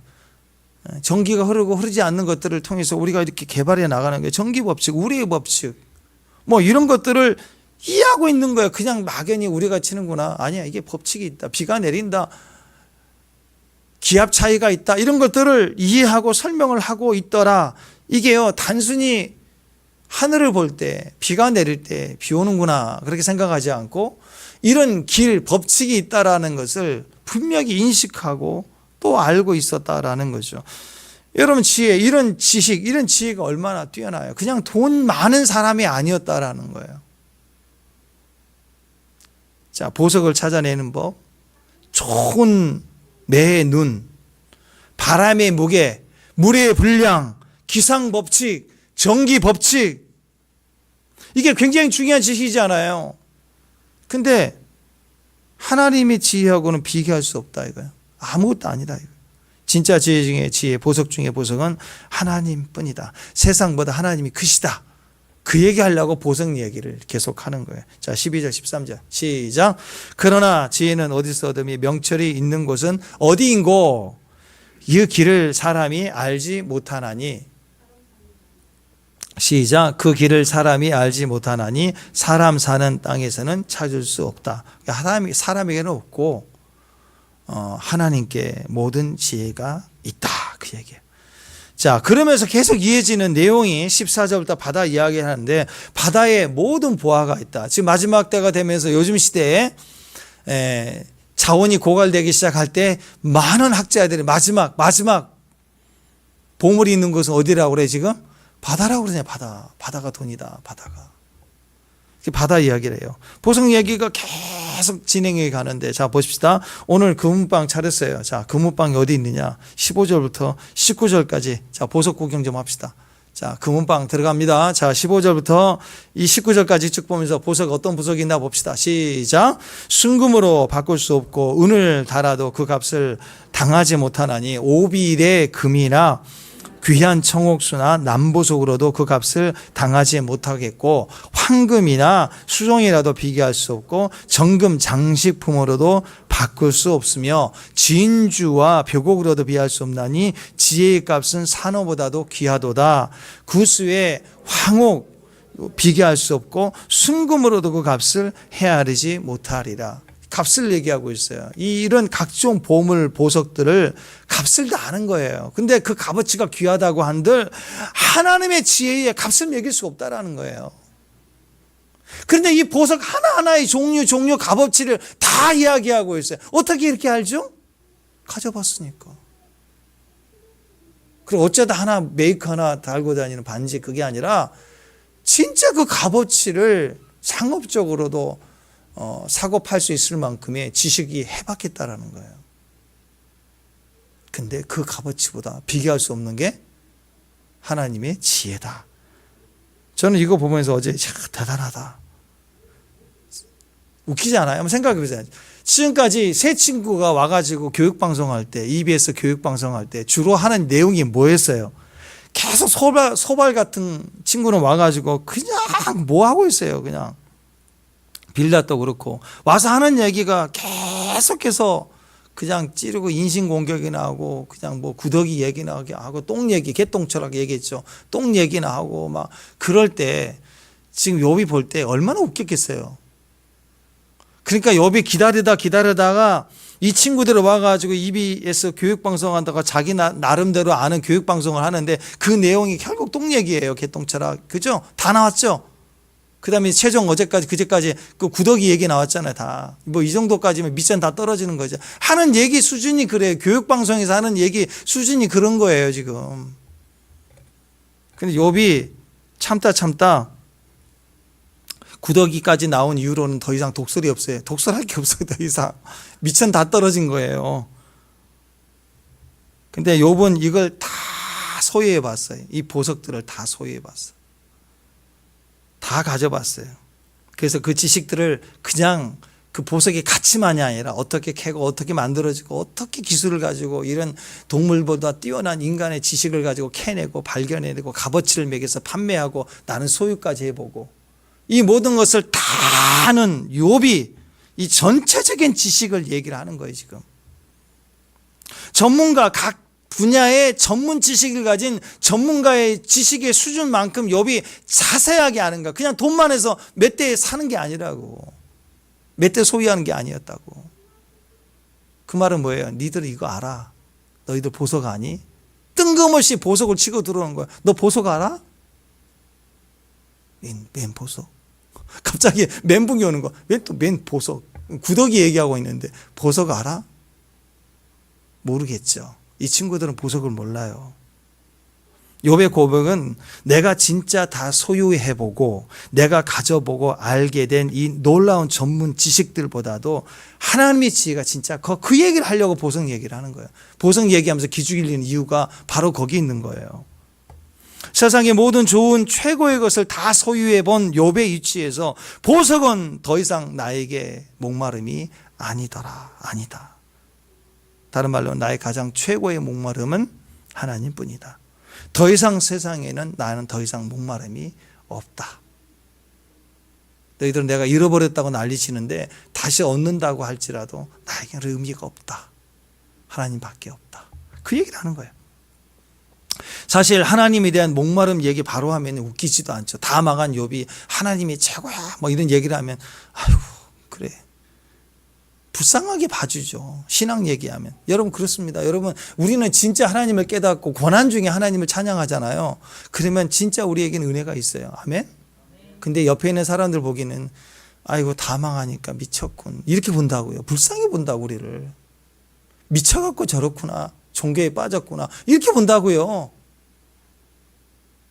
전기가 흐르고 흐르지 않는 것들을 통해서 우리가 이렇게 개발해 나가는 게 전기 법칙, 우리의 법칙 뭐 이런 것들을 이해하고 있는 거예요. 그냥 막연히 우리가 치는구나. 아니야, 이게 법칙이 있다. 비가 내린다. 기압 차이가 있다. 이런 것들을 이해하고 설명을 하고 있더라. 이게요, 단순히 하늘을 볼 때, 비가 내릴 때 비 오는구나 그렇게 생각하지 않고 이런 길, 법칙이 있다라는 것을 분명히 인식하고 또 알고 있었다라는 거죠. 여러분, 지혜, 이런 지식, 이런 지혜가 얼마나 뛰어나요. 그냥 돈 많은 사람이 아니었다라는 거예요. 자, 보석을 찾아내는 법, 좋은 매의 눈, 바람의 무게, 물의 분량, 기상 법칙, 전기 법칙, 이게 굉장히 중요한 지식이잖아요. 근데 하나님의 지혜하고는 비교할 수 없다 이거예요. 아무것도 아니다 이거예요. 진짜 지혜 중에 지혜, 보석 중에 보석은 하나님뿐이다. 세상보다 하나님이 크시다. 그 얘기하려고 보석 얘기를 계속하는 거예요. 자, 12절 13절 시작. 그러나 지혜는 어디서 얻음이 명철이 있는 곳은 어디인고 이 길을 사람이 알지 못하나니. 시작. 그 길을 사람이 알지 못하나니 사람 사는 땅에서는 찾을 수 없다. 사람에게는 없고 하나님께 모든 지혜가 있다 그 얘기예요. 자, 그러면서 계속 이어지는 내용이 14절부터 바다 이야기를 하는데 바다에 모든 보화가 있다. 지금 마지막 때가 되면서 요즘 시대에 자원이 고갈되기 시작할 때 많은 학자들이 마지막 보물이 있는 곳은 어디라고 그래 지금? 바다라고 그러냐. 바다가 돈이다. 바다 이야기를 해요. 보석 얘기가 계속 진행해 가는데 자 보십시다. 오늘 금은방 차렸어요. 자, 금은방이 어디 있느냐. 15절부터 19절까지 자 보석 구경 좀 합시다. 자, 금은방 들어갑니다. 자, 15절부터 이 19절까지 쭉 보면서 보석 어떤 보석이 있나 봅시다. 시작. 순금으로 바꿀 수 없고 은을 달아도 그 값을 당하지 못하나니 오빌의 금이나 귀한 청옥수나 남보석으로도 그 값을 당하지 못하겠고 황금이나 수종이라도 비교할 수 없고 정금 장식품으로도 바꿀 수 없으며 진주와 벽옥으로도 비할 수 없나니 지혜의 값은 산호보다도 귀하도다. 구수의 황옥 비교할 수 없고 순금으로도 그 값을 헤아리지 못하리라. 값을 얘기하고 있어요. 이런 각종 보물 보석들을 값을 다 아는 거예요. 근데 그 값어치가 귀하다고 한들 하나님의 지혜에 값을 매길 수 없다라는 거예요. 그런데 이 보석 하나하나의 종류 값어치를 다 이야기하고 있어요. 어떻게 이렇게 알죠? 가져봤으니까. 그리고 어쩌다 하나 메이커 하나 달고 다니는 반지 그게 아니라 진짜 그 값어치를 상업적으로도 사고 팔 수 있을 만큼의 지식이 해박했다라는 거예요. 근데 그 값어치보다 비교할 수 없는 게 하나님의 지혜다. 저는 이거 보면서 어제 대단하다. 웃기지 않아요? 한번 생각해 보세요. 지금까지 새 친구가 와가지고 교육방송할 때, EBS 교육방송할 때 주로 하는 내용이 뭐였어요? 계속 소발 같은 친구는 와가지고 그냥 뭐 하고 있어요. 그냥 빌라도 그렇고 와서 하는 얘기가 계속해서 그냥 찌르고 인신공격이나 하고 그냥 뭐 구더기 얘기나 하고 똥 얘기 개똥처럼 얘기했죠. 똥 얘기나 하고 막 그럴 때 지금 욥이 볼 때 얼마나 웃겼겠어요. 그러니까 욥이 기다리다가 이 친구들이 와가지고 EBS 교육방송한다고 자기 나름대로 아는 교육방송을 하는데 그 내용이 결국 똥 얘기예요. 개똥처럼. 그죠? 다 나왔죠? 그 다음에 최종 그제까지 그 구더기 얘기 나왔잖아요. 다. 뭐 이 정도까지면 밑선 다 떨어지는 거죠. 하는 얘기 수준이 그래요. 교육방송에서 하는 얘기 수준이 그런 거예요, 지금. 근데 욥이 참다 구더기까지 나온 이후로는 더 이상 독설이 없어요. 독설할 게 없어요, 더 이상. 밑선 다 떨어진 거예요. 근데 욥은 이걸 다 소유해 봤어요. 이 보석들을 다 소유해 봤어요. 다 가져봤어요. 그래서 그 지식들을 그냥 그 보석의 가치만이 아니라 어떻게 캐고 어떻게 만들어지고 어떻게 기술을 가지고 이런 동물보다 뛰어난 인간의 지식을 가지고 캐내고 발견해내고 값어치를 매겨서 판매하고 나는 소유까지 해보고 이 모든 것을 다 아는 욥이 이 전체적인 지식을 얘기를 하는 거예요. 지금 전문가 각 분야의 전문 지식을 가진 전문가의 지식의 수준만큼 욥이 자세하게 아는가. 그냥 돈만 해서 몇 대 사는 게 아니라고. 몇 대 소유하는 게 아니었다고. 그 말은 뭐예요? 니들 이거 알아? 너희들 보석 아니? 뜬금없이 보석을 치고 들어오는 거야. 너 보석 알아? 맨 보석. 갑자기 멘붕이 오는 거. 왜 또 맨 보석? 구더기 얘기하고 있는데 보석 알아? 모르겠죠. 이 친구들은 보석을 몰라요. 욥의 고백은 내가 진짜 다 소유해보고 내가 가져보고 알게 된 이 놀라운 전문 지식들보다도 하나님의 지혜가 진짜 그 얘기를 하려고 보석 얘기를 하는 거예요. 보석 얘기하면서 기죽이는 이유가 바로 거기 있는 거예요. 세상의 모든 좋은 최고의 것을 다 소유해본 욥의 위치에서 보석은 더 이상 나에게 목마름이 아니더라. 아니다. 다른 말로 나의 가장 최고의 목마름은 하나님뿐이다. 더 이상 세상에는 나는 더 이상 목마름이 없다. 너희들은 내가 잃어버렸다고 난리치는데 다시 얻는다고 할지라도 나에게는 의미가 없다. 하나님밖에 없다. 그 얘기를 하는 거예요. 사실 하나님에 대한 목마름 얘기 바로 하면 웃기지도 않죠. 다 망한 욥이 하나님이 최고야 뭐 이런 얘기를 하면 아이고 그래. 불쌍하게 봐주죠. 신앙 얘기하면. 여러분 그렇습니다. 여러분 우리는 진짜 하나님을 깨닫고 고난 중에 하나님을 찬양하잖아요. 그러면 진짜 우리에게는 은혜가 있어요. 아멘? 근데 옆에 있는 사람들 보기는 아이고 다 망하니까 미쳤군. 이렇게 본다고요. 불쌍히 본다고 우리를. 미쳐갖고 저렇구나. 종교에 빠졌구나. 이렇게 본다고요.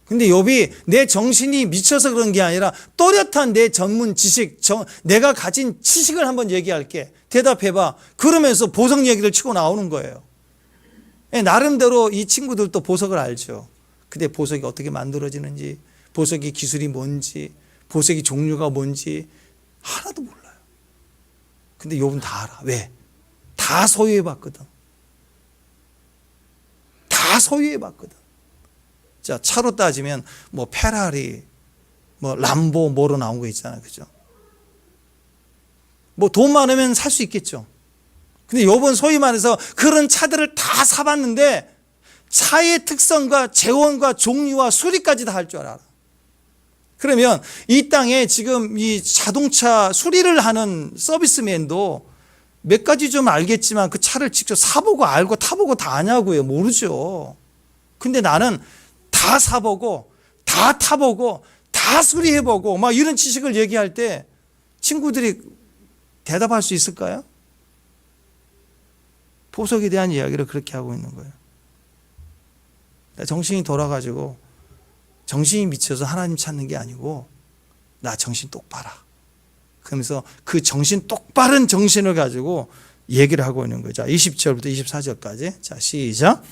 근데 욥이 내 정신이 미쳐서 그런 게 아니라 또렷한 내 전문 지식, 내가 가진 지식을 한번 얘기할게. 대답해봐. 그러면서 보석 얘기를 치고 나오는 거예요. 나름대로 이 친구들도 보석을 알죠. 근데 보석이 어떻게 만들어지는지, 보석의 기술이 뭔지, 보석의 종류가 뭔지 하나도 몰라요. 근데 욥은 다 알아. 왜? 다 소유해봤거든. 다 소유해봤거든. 자, 차로 따지면 뭐 페라리, 뭐 람보 뭐로 나온 거 있잖아요. 그죠? 뭐 돈 많으면 살 수 있겠죠. 근데 욥은 소위 말해서 그런 차들을 다 사봤는데 차의 특성과 재원과 종류와 수리까지 다 할 줄 알아. 그러면 이 땅에 지금 이 자동차 수리를 하는 서비스맨도 몇 가지 좀 알겠지만 그 차를 직접 사보고 알고 타보고 다 아냐고요. 모르죠. 근데 나는 다 사보고 다 타보고 다 수리해보고 막 이런 지식을 얘기할 때 친구들이 대답할 수 있을까요? 보석에 대한 이야기를 그렇게 하고 있는 거예요. 정신이 돌아가지고 정신이 미쳐서 하나님 찾는 게 아니고 나 정신 똑바라. 그러면서 그 정신 똑바른 정신을 가지고 얘기를 하고 있는 거죠. 20절부터 24절까지. 자, 시작.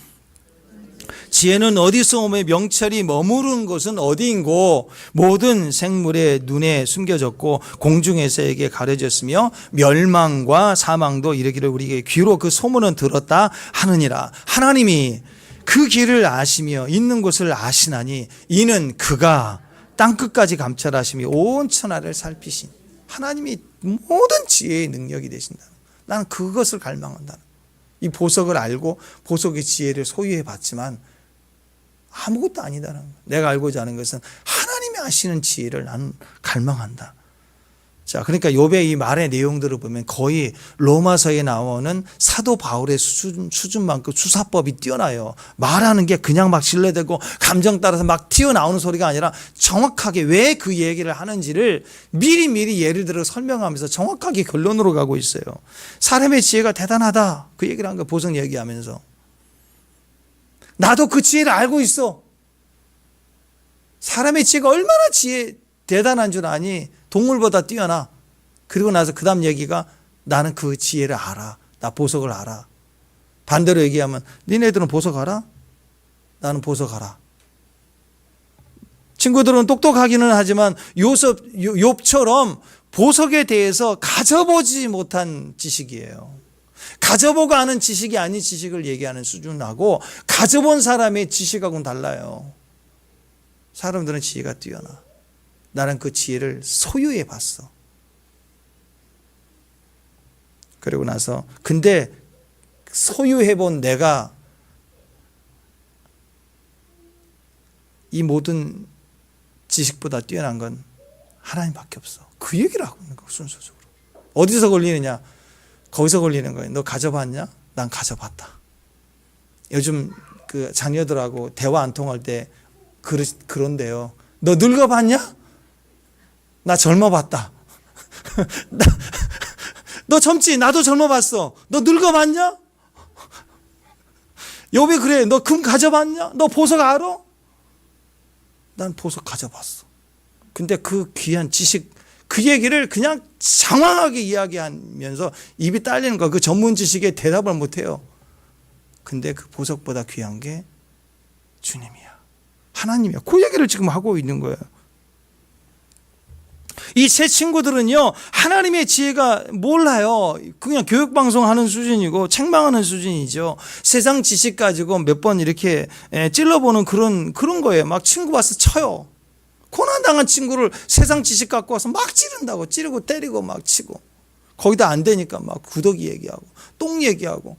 지혜는 어디서 오며 명철이 머무른 곳은 어디인고 모든 생물의 눈에 숨겨졌고 공중에서에게 가려졌으며 멸망과 사망도 이르기를 우리에게 귀로 그 소문은 들었다 하느니라. 하나님이 그 길을 아시며 있는 곳을 아시나니 이는 그가 땅끝까지 감찰하시며 온 천하를 살피신 하나님이 모든 지혜의 능력이 되신다. 나는 그것을 갈망한다. 이 보석을 알고 보석의 지혜를 소유해 봤지만 아무것도 아니다라는 거예요. 내가 알고자 하는 것은 하나님이 아시는 지혜를 나는 갈망한다. 자, 그러니까 욥의 이 말의 내용들을 보면 거의 로마서에 나오는 사도 바울의 수준만큼 수사법이 뛰어나요. 말하는 게 그냥 막 신뢰되고 감정 따라서 막 튀어나오는 소리가 아니라 정확하게 왜 그 얘기를 하는지를 미리 예를 들어 설명하면서 정확하게 결론으로 가고 있어요. 사람의 지혜가 대단하다. 그 얘기를 한 거 보석 얘기하면서. 나도 그 지혜를 알고 있어. 사람의 지혜가 얼마나 대단한 줄 아니? 동물보다 뛰어나. 그리고 나서 그 다음 얘기가 나는 그 지혜를 알아. 나 보석을 알아. 반대로 얘기하면 니네들은 보석 알아? 나는 보석 알아. 친구들은 똑똑하기는 하지만 욥처럼 보석에 대해서 가져보지 못한 지식이에요. 가져보고 아는 지식이 아닌 지식을 얘기하는 수준하고 가져본 사람의 지식하고는 달라요. 사람들은 지혜가 뛰어나. 나는 그 지혜를 소유해 봤어. 그리고 나서 근데 소유해 본 내가 이 모든 지식보다 뛰어난 건 하나님밖에 없어. 그 얘기를 하고 있는 거야, 순서적으로. 어디서 걸리느냐? 거기서 걸리는 거예요. 너 가져봤냐? 난 가져봤다. 요즘 그 자녀들하고 대화 안 통할 때 그런데요. 너 늙어봤냐? 나 젊어봤다. 너 젊지? 나도 젊어봤어. 너 늙어봤냐? 욥이 그래. 너 금 가져봤냐? 너 보석 알아? 난 보석 가져봤어. 근데 그 귀한 지식, 그 얘기를 그냥 장황하게 이야기하면서 입이 딸리는 거야. 그 전문 지식에 대답을 못해요. 근데 그 보석보다 귀한 게 주님이야. 하나님이야. 그 얘기를 지금 하고 있는 거예요. 이 세 친구들은요, 하나님의 지혜가 몰라요. 그냥 교육방송 하는 수준이고 책망하는 수준이죠. 세상 지식 가지고 몇 번 이렇게 찔러보는 그런 거예요. 막 친구 와서 쳐요. 고난당한 친구를 세상 지식 갖고 와서 막 찌른다고. 찌르고 때리고 막 치고. 거기다 안 되니까 막 구더기 얘기하고 똥 얘기하고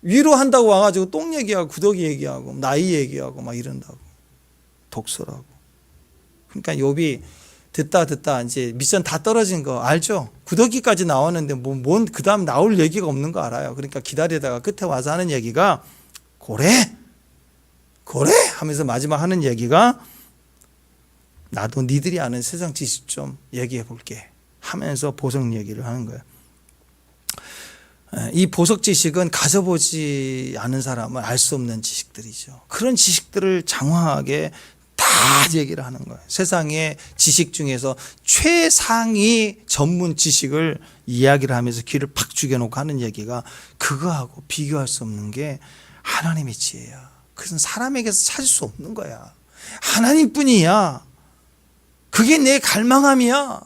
위로한다고 와가지고 똥 얘기하고 구더기 얘기하고 나이 얘기하고 막 이런다고. 독설하고. 그러니까 욥이 듣다 이제 미션 다 떨어진 거 알죠? 구더기까지 나왔는데 뭔 그다음 나올 얘기가 없는 거 알아요. 그러니까 기다리다가 끝에 와서 하는 얘기가 고래 하면서 마지막 하는 얘기가 나도 니들이 아는 세상 지식 좀 얘기해 볼게 하면서 보석 얘기를 하는 거예요. 이 보석 지식은 가져보지 않은 사람은 알 수 없는 지식들이죠. 그런 지식들을 장황하게 다 얘기를 하는 거예요. 세상의 지식 중에서 최상위 전문 지식을 이야기를 하면서 귀를 팍 죽여놓고 하는 얘기가 그거하고 비교할 수 없는 게 하나님의 지혜야. 그것은 사람에게서 찾을 수 없는 거야. 하나님뿐이야. 그게 내 갈망함이야.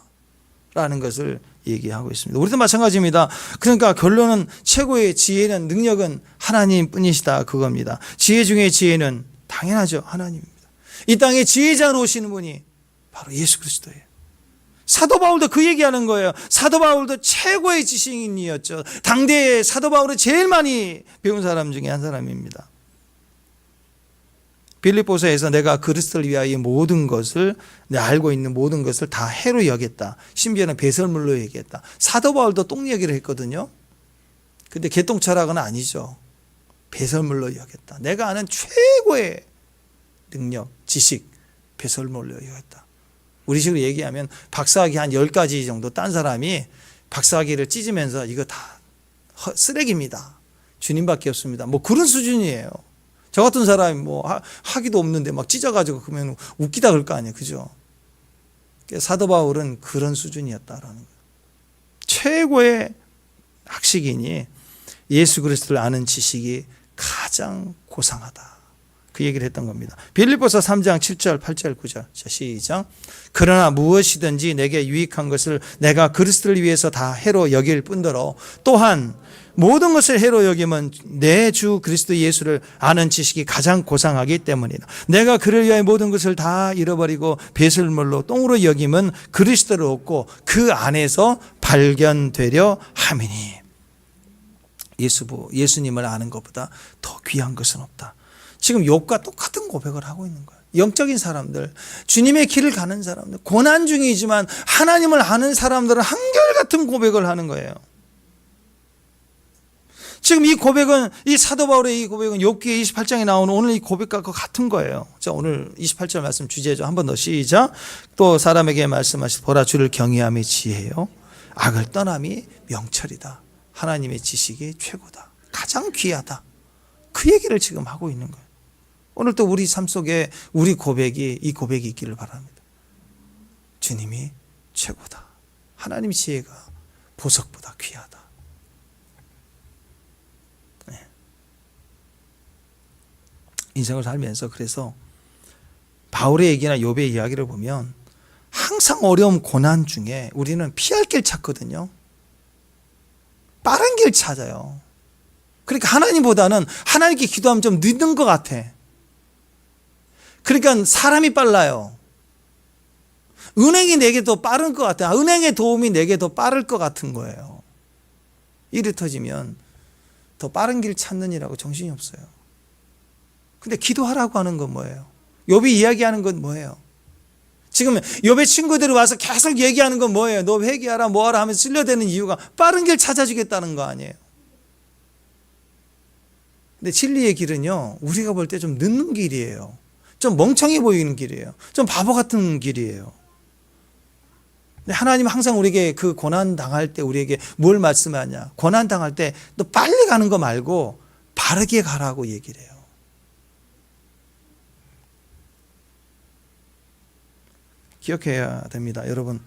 라는 것을 얘기하고 있습니다. 우리도 마찬가지입니다. 그러니까 결론은 최고의 지혜는 능력은 하나님뿐이시다 그겁니다. 지혜 중에 지혜는 당연하죠. 하나님입니다. 이 땅에 지혜자로 오시는 분이 바로 예수 그리스도예요. 사도 바울도 그 얘기하는 거예요. 사도 바울도 최고의 지식인이었죠. 당대에 사도 바울을 제일 많이 배운 사람 중에 한 사람입니다. 빌립보서에서 내가 그리스도를 위하여 모든 것을 내가 알고 있는 모든 것을 다 해로 여겼다. 심지어는 배설물로 얘기했다. 사도 바울도 똥 얘기를 했거든요. 근데 개똥 철학은 아니죠. 배설물로 여겼다. 내가 아는 최고의 능력, 지식, 배설물로 여겼다. 우리 식으로 얘기하면 박사학위 한 10가지 정도 딴 사람이 박사학위를 찢으면서 이거 다 쓰레기입니다. 주님밖에 없습니다. 뭐 그런 수준이에요. 저 같은 사람이 뭐 학위도 없는데 막 찢어가지고 그러면 웃기다 그럴 거 아니에요. 그죠? 사도 바울은 그런 수준이었다라는 거예요. 최고의 학식이니 예수 그리스도를 아는 지식이 가장 고상하다. 그 얘기를 했던 겁니다. 빌립보서 3장 7절 8절 9절 자 시작. 그러나 무엇이든지 내게 유익한 것을 내가 그리스도를 위해서 다 해로 여길 뿐더러 또한 모든 것을 해로 여기면 내 주 그리스도 예수를 아는 지식이 가장 고상하기 때문이다. 내가 그를 위하여 모든 것을 다 잃어버리고 배설물로 똥으로 여기면 그리스도를 얻고 그 안에서 발견되려 함이니. 예수님을 아는 것보다 더 귀한 것은 없다. 지금 욥과 똑같은 고백을 하고 있는 거예요. 영적인 사람들, 주님의 길을 가는 사람들, 고난 중이지만 하나님을 아는 사람들은 한결같은 고백을 하는 거예요. 지금 이 고백은, 이 사도 바울의 이 고백은 욥기 28장에 나오는 오늘 이 고백과 같은 거예요. 자, 오늘 28절 말씀 주제죠. 한 번 더 시작. 또 사람에게 말씀하시되 보라 주를 경외함이 지혜요 악을 떠남이 명철이다. 하나님의 지식이 최고다. 가장 귀하다. 그 얘기를 지금 하고 있는 거예요. 오늘 또 우리 삶 속에 우리 고백이 이 고백이 있기를 바랍니다. 주님이 최고다. 하나님 지혜가 보석보다 귀하다. 네. 인생을 살면서 그래서 바울의 얘기나 욥의 이야기를 보면 항상 어려움 고난 중에 우리는 피할 길 찾거든요. 빠른 길 찾아요. 그러니까 하나님보다는 하나님께 기도하면 좀 늦는 것 같아. 그러니까 사람이 빨라요. 은행이 내게 더 빠른 것 같아. 은행의 도움이 내게 더 빠를 것 같은 거예요. 일이 터지면 더 빠른 길 찾느니라고 정신이 없어요. 근데 기도하라고 하는 건 뭐예요? 욥이 이야기하는 건 뭐예요? 지금 욥의 친구들이 와서 계속 얘기하는 건 뭐예요? 너 회개하라 뭐하라 하면서 찔려대는 이유가 빠른 길 찾아주겠다는 거 아니에요? 근데 진리의 길은요, 우리가 볼 때 좀 늦는 길이에요. 좀 멍청해 보이는 길이에요. 좀 바보 같은 길이에요. 근데 하나님은 항상 우리에게 그 고난 당할 때 우리에게 뭘 말씀하냐? 고난 당할 때 너 빨리 가는 거 말고 바르게 가라고 얘기를 해요. 기억해야 됩니다. 여러분,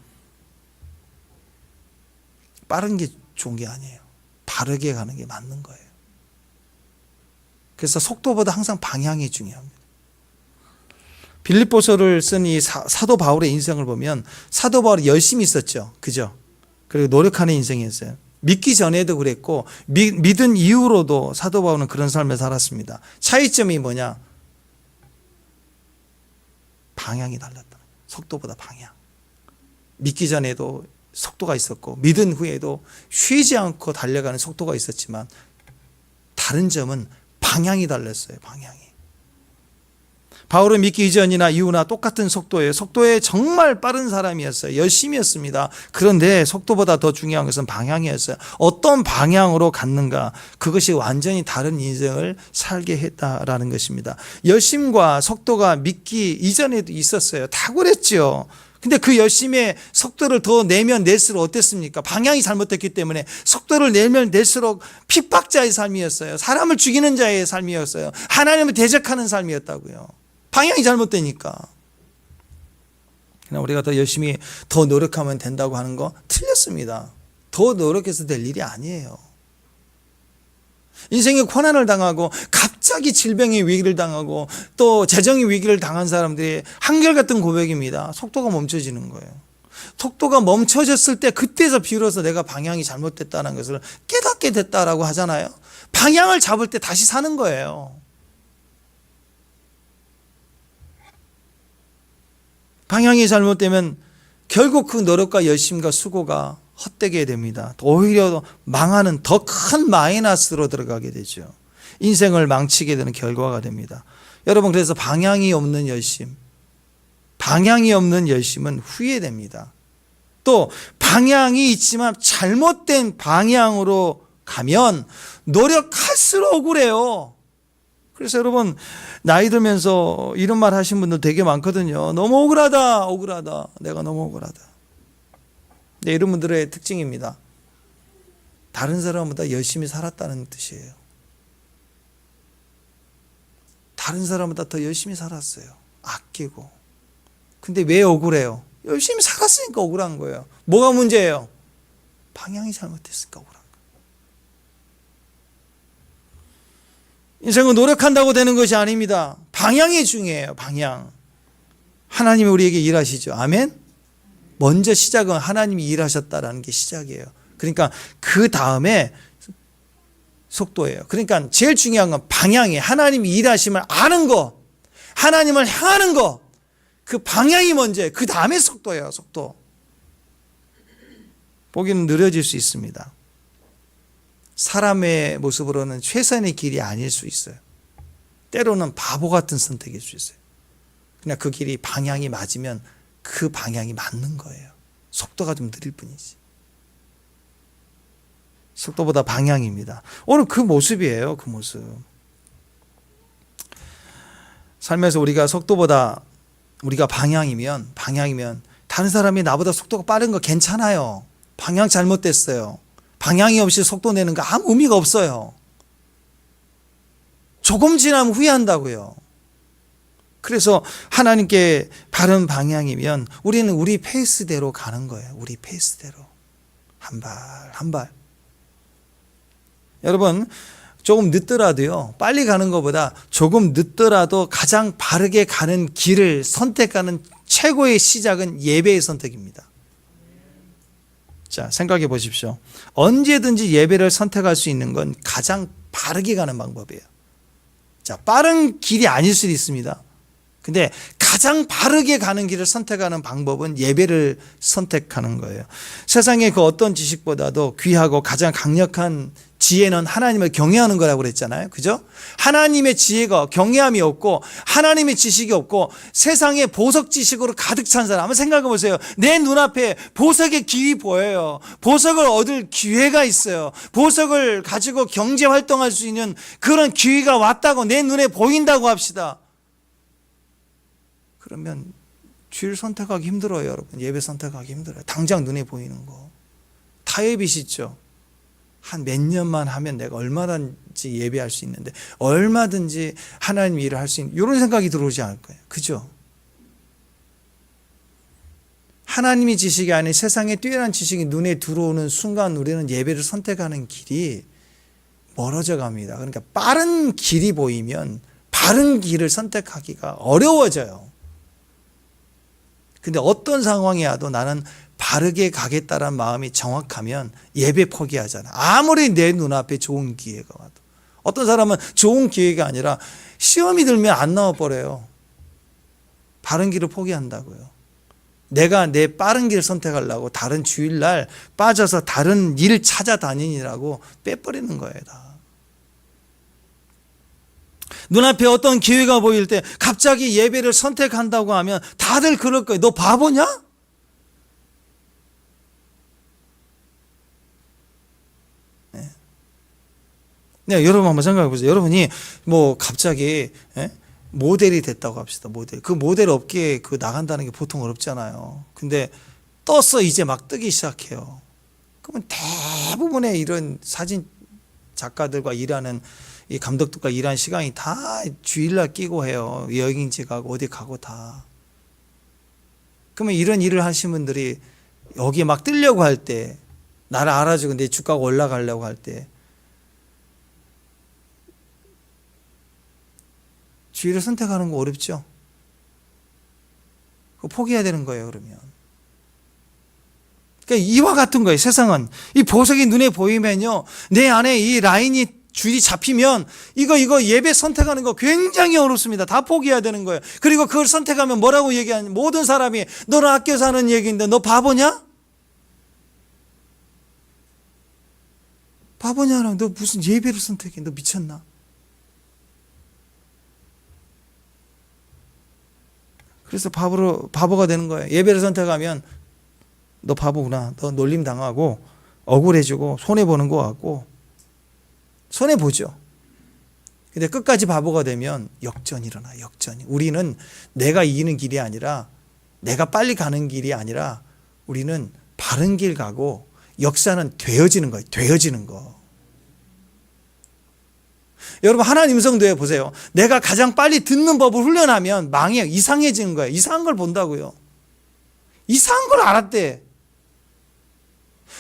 빠른 게 좋은 게 아니에요. 바르게 가는 게 맞는 거예요. 그래서 속도보다 항상 방향이 중요합니다. 빌립보서를 쓴 이 사도 바울의 인생을 보면 사도 바울이 열심히 있었죠. 그죠? 그리고 노력하는 인생이었어요. 믿기 전에도 그랬고 믿은 이후로도 사도 바울은 그런 삶을 살았습니다. 차이점이 뭐냐? 방향이 달랐다. 속도보다 방향. 믿기 전에도 속도가 있었고 믿은 후에도 쉬지 않고 달려가는 속도가 있었지만 다른 점은 방향이 달랐어요. 방향이. 바울은 믿기 이전이나 이후나 똑같은 속도예요. 속도에 정말 빠른 사람이었어요. 열심히 했습니다. 그런데 속도보다 더 중요한 것은 방향이었어요. 어떤 방향으로 갔는가, 그것이 완전히 다른 인생을 살게 했다라는 것입니다. 열심과 속도가 믿기 이전에도 있었어요. 탁월했죠. 근데 그 열심의 속도를 더 내면 낼수록 어땠습니까? 방향이 잘못됐기 때문에 속도를 내면 낼수록 핍박자의 삶이었어요. 사람을 죽이는 자의 삶이었어요. 하나님을 대적하는 삶이었다고요. 방향이 잘못되니까. 그냥 우리가 더 열심히 더 노력하면 된다고 하는 거 틀렸습니다. 더 노력해서 될 일이 아니에요. 인생에 고난을 당하고 갑자기 질병의 위기를 당하고 또 재정의 위기를 당한 사람들이 한결같은 고백입니다. 속도가 멈춰지는 거예요. 속도가 멈춰졌을 때 그때서 비로소 내가 방향이 잘못됐다는 것을 깨닫게 됐다라고 하잖아요. 방향을 잡을 때 다시 사는 거예요. 방향이 잘못되면 결국 그 노력과 열심과 수고가 헛되게 됩니다. 오히려 망하는 더 큰 마이너스로 들어가게 되죠. 인생을 망치게 되는 결과가 됩니다. 여러분, 그래서 방향이 없는 열심, 방향이 없는 열심은 후회됩니다. 또 방향이 있지만 잘못된 방향으로 가면 노력할수록 억울해요. 그래서 여러분, 나이 들면서 이런 말 하신 분들 되게 많거든요. 너무 억울하다, 억울하다. 내가 너무 억울하다. 네, 이런 분들의 특징입니다. 다른 사람보다 열심히 살았다는 뜻이에요. 다른 사람보다 더 열심히 살았어요. 아끼고. 근데 왜 억울해요? 열심히 살았으니까 억울한 거예요. 뭐가 문제예요? 방향이 잘못됐으니까 억울한 거예요. 인생은 노력한다고 되는 것이 아닙니다. 방향이 중요해요. 방향. 하나님이 우리에게 일하시죠. 아멘? 먼저 시작은 하나님이 일하셨다라는 게 시작이에요. 그러니까 그 다음에 속도예요. 그러니까 제일 중요한 건 방향이에요. 하나님이 일하심을 아는 거, 하나님을 향하는 거, 그 방향이 먼저예요. 그 다음에 속도예요. 속도. 보기는 느려질 수 있습니다. 사람의 모습으로는 최선의 길이 아닐 수 있어요. 때로는 바보 같은 선택일 수 있어요. 그냥 그 길이 방향이 맞으면 그 방향이 맞는 거예요. 속도가 좀 느릴 뿐이지. 속도보다 방향입니다. 오늘 그 모습이에요. 그 모습. 삶에서 우리가 속도보다 우리가 방향이면 다른 사람이 나보다 속도가 빠른 거 괜찮아요. 방향 잘못됐어요. 방향이 없이 속도 내는 거 아무 의미가 없어요. 조금 지나면 후회한다고요. 그래서 하나님께 바른 방향이면 우리는 우리 페이스대로 가는 거예요. 우리 페이스대로. 한 발, 한 발. 여러분, 조금 늦더라도요, 빨리 가는 것보다 조금 늦더라도 가장 바르게 가는 길을 선택하는 최고의 시작은 예배의 선택입니다. 자, 생각해 보십시오. 언제든지 예배를 선택할 수 있는 건 가장 바르게 가는 방법이에요. 자, 빠른 길이 아닐 수도 있습니다. 근데 가장 바르게 가는 길을 선택하는 방법은 예배를 선택하는 거예요. 세상의 그 어떤 지식보다도 귀하고 가장 강력한 지혜는 하나님을 경외하는 거라고 그랬잖아요. 그죠? 하나님의 지혜가 경외함이 없고 하나님의 지식이 없고 세상의 보석 지식으로 가득 찬 사람, 한번 생각해 보세요. 내 눈앞에 보석의 길이 보여요. 보석을 얻을 기회가 있어요. 보석을 가지고 경제 활동할 수 있는 그런 기회가 왔다고 내 눈에 보인다고 합시다. 그러면 주를 선택하기 힘들어요, 여러분. 예배 선택하기 힘들어요. 당장 눈에 보이는 거. 타협이시죠? 한 몇 년만 하면 내가 얼마든지 예배할 수 있는데, 얼마든지 하나님 일을 할 수 있는, 이런 생각이 들어오지 않을 거예요. 그죠? 하나님의 지식이 아닌 세상의 뛰어난 지식이 눈에 들어오는 순간 우리는 예배를 선택하는 길이 멀어져 갑니다. 그러니까 빠른 길이 보이면 바른 길을 선택하기가 어려워져요. 근데 어떤 상황이 와도 나는 바르게 가겠다는 마음이 정확하면 예배 포기하잖아. 아무리 내 눈앞에 좋은 기회가 와도. 어떤 사람은 좋은 기회가 아니라 시험이 들면 안 나와버려요. 바른 길을 포기한다고요. 내가 내 빠른 길을 선택하려고 다른 주일날 빠져서 다른 일 찾아다니느라고 빼버리는 거예요, 다. 눈앞에 어떤 기회가 보일 때 갑자기 예배를 선택한다고 하면 다들 그럴 거예요. 너 바보냐? 네, 여러분 한번 생각해 보세요. 여러분이 뭐 갑자기 모델이 됐다고 합시다. 모델. 그 모델 업계에 그 나간다는 게 보통 어렵잖아요. 근데 떴어. 이제 막 뜨기 시작해요. 그러면 대부분의 이런 사진 작가들과 일하는 이 감독들과 일하는 시간이 다 주일날 끼고 해요. 여행지 가고 어디 가고 다. 그러면 이런 일을 하신 분들이 여기에 막 뜨려고 할 때, 나를 알아주고 내 주가가 올라가려고 할 때 주의를 선택하는 거 어렵죠? 그거 포기해야 되는 거예요, 그러면. 그러니까 이와 같은 거예요, 세상은. 이 보석이 눈에 보이면요, 내 안에 이 라인이 줄이 잡히면 이거 예배 선택하는 거 굉장히 어렵습니다. 다 포기해야 되는 거예요. 그리고 그걸 선택하면 뭐라고 얘기하냐? 모든 사람이 너는 아껴 사는 얘기인데 너 바보냐? 바보냐? 너 무슨 예배를 선택해? 너 미쳤나? 그래서 바보가 되는 거예요. 예배를 선택하면 너 바보구나. 너 놀림 당하고 억울해지고 손해보는 거 같고 손해보죠. 근데 끝까지 바보가 되면 역전이 일어나요. 역전이. 우리는 내가 이기는 길이 아니라, 내가 빨리 가는 길이 아니라 우리는 바른 길 가고 역사는 되어지는 거예요. 되어지는 거. 여러분, 하나님 음성도에 보세요. 내가 가장 빨리 듣는 법을 훈련하면 망해요. 이상해지는 거예요. 이상한 걸 본다고요. 이상한 걸 알았대.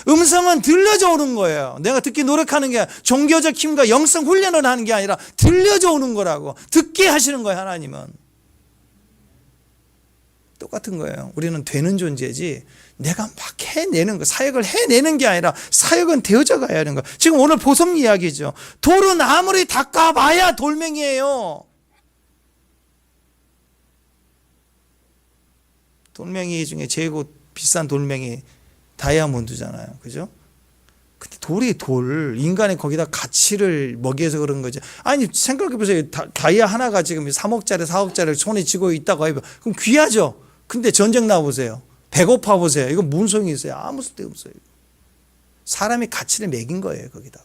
음성은 들려져 오는 거예요. 내가 듣기 노력하는 게 아니라, 종교적 힘과 영성 훈련을 하는 게 아니라 들려져 오는 거라고. 듣게 하시는 거예요, 하나님은. 똑같은 거예요. 우리는 되는 존재지 내가 막 해내는 거, 사역을 해내는 게 아니라 사역은 되어져 가야 하는 거. 지금 오늘 보석 이야기죠. 돌은 아무리 닦아봐야 돌멩이에요. 돌멩이 중에 제일 비싼 돌멩이 다이아몬드잖아요. 그죠? 근데 돌이 돌, 인간이 거기다 가치를 먹여서 그런 거죠. 아니, 생각해보세요. 다이아 하나가 지금 3억짜리, 4억짜리를 손에 쥐고 있다고 해요. 그럼 귀하죠? 근데 전쟁 나보세요. 배고파 보세요. 이거 무슨 소용이 있어요? 아무 쓸데 없어요. 사람이 가치를 매긴 거예요, 거기다가.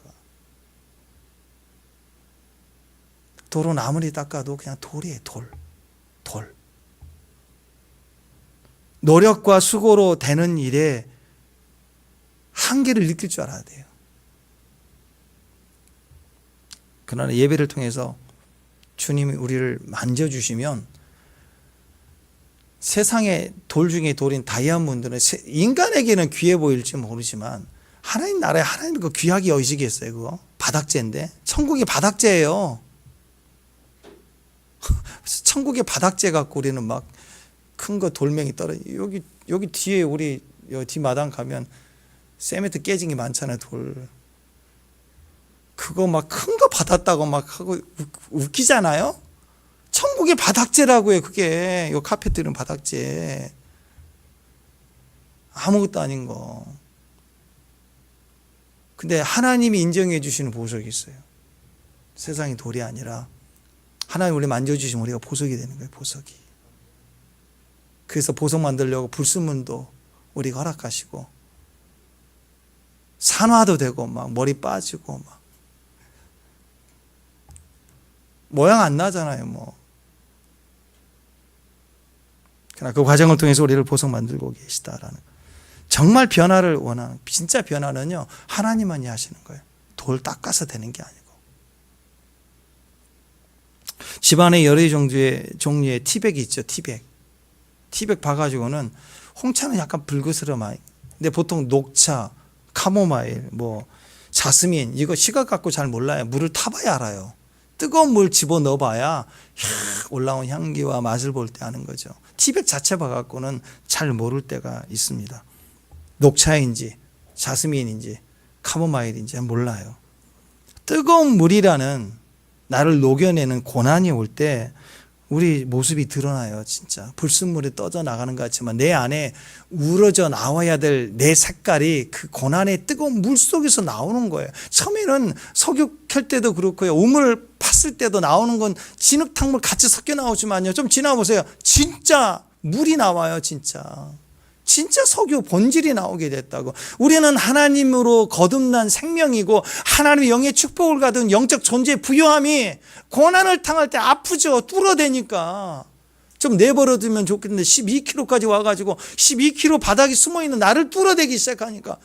돌은 아무리 닦아도 그냥 돌이에요, 돌. 돌. 노력과 수고로 되는 일에 한계를 느낄 줄 알아야 돼요. 그러나 예배를 통해서 주님이 우리를 만져주시면 세상의 돌 중에 돌인 다이아몬드는 인간에게는 귀해 보일지 모르지만 하나님 나라에 하나님 그 귀하게 여기시겠어요, 그거? 바닥재인데. 천국이 바닥재예요. 천국의 바닥재 갖고 우리는 막 큰 거 돌멩이 떨어져. 여기 뒤에 우리 뒷마당 가면 세멘트 깨진 게 많잖아요, 돌. 그거 막 큰 거 받았다고 막 하고 웃기잖아요? 천국의 바닥재라고요. 그게 요 카페트는 바닥재. 아무것도 아닌 거. 근데 하나님이 인정해 주시는 보석이 있어요. 세상이 돌이 아니라 하나님 우리 만져주시면 우리가 보석이 되는 거예요. 보석이. 그래서 보석 만들려고 불순물도 우리가 허락하시고 산화도 되고 막 머리 빠지고 막 모양 안 나잖아요. 뭐. 그러나 그 과정을 통해서 우리를 보석 만들고 계시다라는 정말 변화를 원하는 진짜 변화는요 하나님만이 하시는 거예요. 돌 닦아서 되는 게 아니고. 집안에 여러 종류의 티백이 있죠. 티백 봐가지고는 홍차는 약간 붉으스러워요. 근데 보통 녹차, 카모마일, 뭐 자스민 이거 시각 갖고 잘 몰라요. 물을 타봐야 알아요. 뜨거운 물 집어 넣어봐야 올라온 향기와 맛을 볼 때 아는 거죠. 티백 자체 봐갖고는 잘 모를 때가 있습니다. 녹차인지 자스민인지 카모마일인지 몰라요. 뜨거운 물이라는 나를 녹여내는 고난이 올 때 우리 모습이 드러나요. 진짜 불순물이 떠져 나가는 것 같지만 내 안에 우러져 나와야 될 내 색깔이 그 고난의 뜨거운 물 속에서 나오는 거예요. 처음에는 석유 켤 때도 그렇고요. 우물 팠을 때도 나오는 건 진흙탕물 같이 섞여 나오지만요. 좀 지나보세요. 진짜 물이 나와요. 진짜 석유 본질이 나오게 됐다고. 우리는 하나님으로 거듭난 생명이고 하나님의 영의 축복을 받은 영적 존재의 부요함이 고난을 당할 때 아프죠. 뚫어대니까. 좀 내버려두면 좋겠는데 12kg까지 와가지고 12kg 바닥에 숨어있는 나를 뚫어대기 시작하니까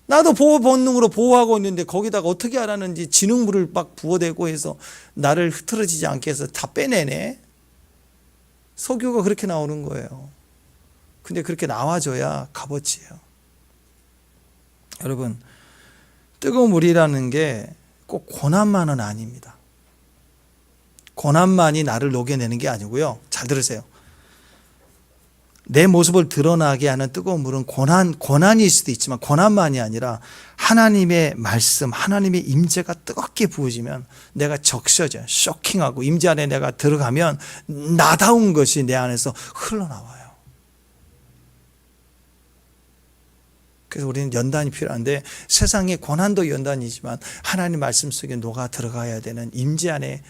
나도 보호 본능으로 보호하고 있는데 거기다가 어떻게 하라는지 진흙물을 막 부어대고 해서 나를 흐트러지지 않게 해서 다 빼내네. 석유가 그렇게 나오는 거예요. 근데 그렇게 나와줘야 값어치예요. 여러분, 뜨거운 물이라는 게 꼭 고난만은 아닙니다. 고난만이 나를 녹여내는 게 아니고요. 잘 들으세요. 내 모습을 드러나게 하는 뜨거운 물은 고난일 수도 있지만 고난만이 아니라 하나님의 말씀, 하나님의 임재가 뜨겁게 부어지면 내가 적셔져요. 쇼킹하고 임재 안에 내가 들어가면 나다운 것이 내 안에서 흘러나와요. 그래서 우리는 연단이 필요한데 세상의 고난도 연단이지만 하나님 말씀 속에 녹아 들어가야 되는 임재 안에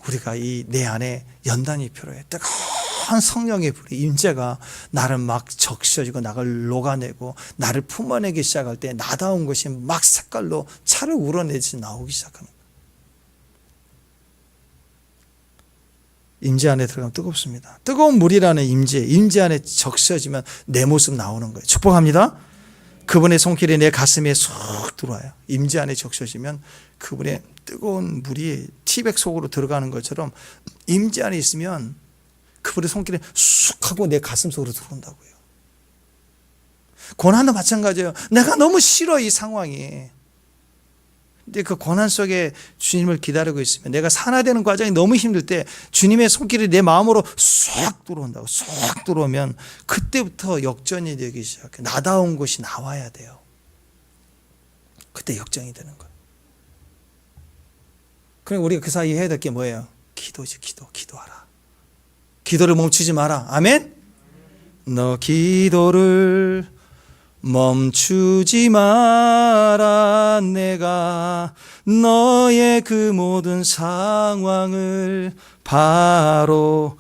우리가 이 내 안에 연단이 필요해. 뜨거운 성령의 불이 임재가 나를 막 적셔지고 나를 녹아내고 나를 품어내기 시작할 때 나다운 것이 막 색깔로 차를 우러내지 나오기 시작하는 거예요. 임재 안에 들어가면 뜨겁습니다. 뜨거운 물이라는 임재 안에 적셔지면 내 모습 나오는 거예요. 축복합니다. 그분의 손길이 내 가슴에 쏙 들어와요. 임재 안에 적셔지면 그분의 뜨거운 물이 티백 속으로 들어가는 것처럼 임재 안에 있으면 그분의 손길이 쑥 하고 내 가슴 속으로 들어온다고요. 고난도 마찬가지예요. 내가 너무 싫어 이 상황이. 근데 그 고난 속에 주님을 기다리고 있으면 내가 산화되는 과정이 너무 힘들 때 주님의 손길이 내 마음으로 쏙 들어온다고. 쏙 들어오면 그때부터 역전이 되기 시작해. 나다운 것이 나와야 돼요. 그때 역전이 되는 거예요. 그럼 우리가 그 사이에 해야 될 게 뭐예요? 기도지. 기도하라. 기도를 멈추지 마라. 아멘? 너 기도를 멈추지 마라. 내가 너의 그 모든 상황을 바로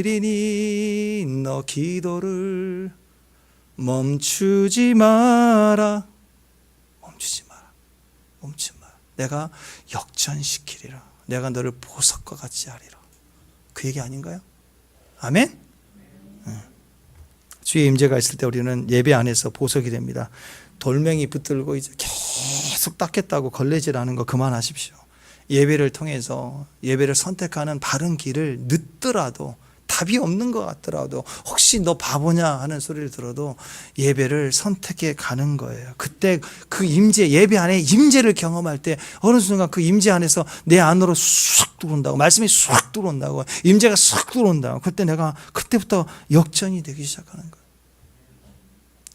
역전시키리니 너 기도를 멈추지 마라. 멈추지 마라. 내가 역전시키리라. 내가 너를 보석과 같이 하리라. 그 얘기 아닌가요? 아멘? 주의 임재가 있을 때 우리는 예배 안에서 보석이 됩니다. 돌멩이 붙들고 이제 계속 닦겠다고 걸레질하는 거 그만하십시오. 예배를 통해서 예배를 선택하는 바른 길을 늦더라도 답이 없는 것 같더라도 혹시 너 바보냐 하는 소리를 들어도 예배를 선택해 가는 거예요. 그때 그 임재, 예배 안에 임재를 경험할 때 어느 순간 그 임재 안에서 내 안으로 쑥 들어온다고, 말씀이 쑥 들어온다고, 임재가 쑥 들어온다고. 그때 내가 그때부터 역전이 되기 시작하는 거예요.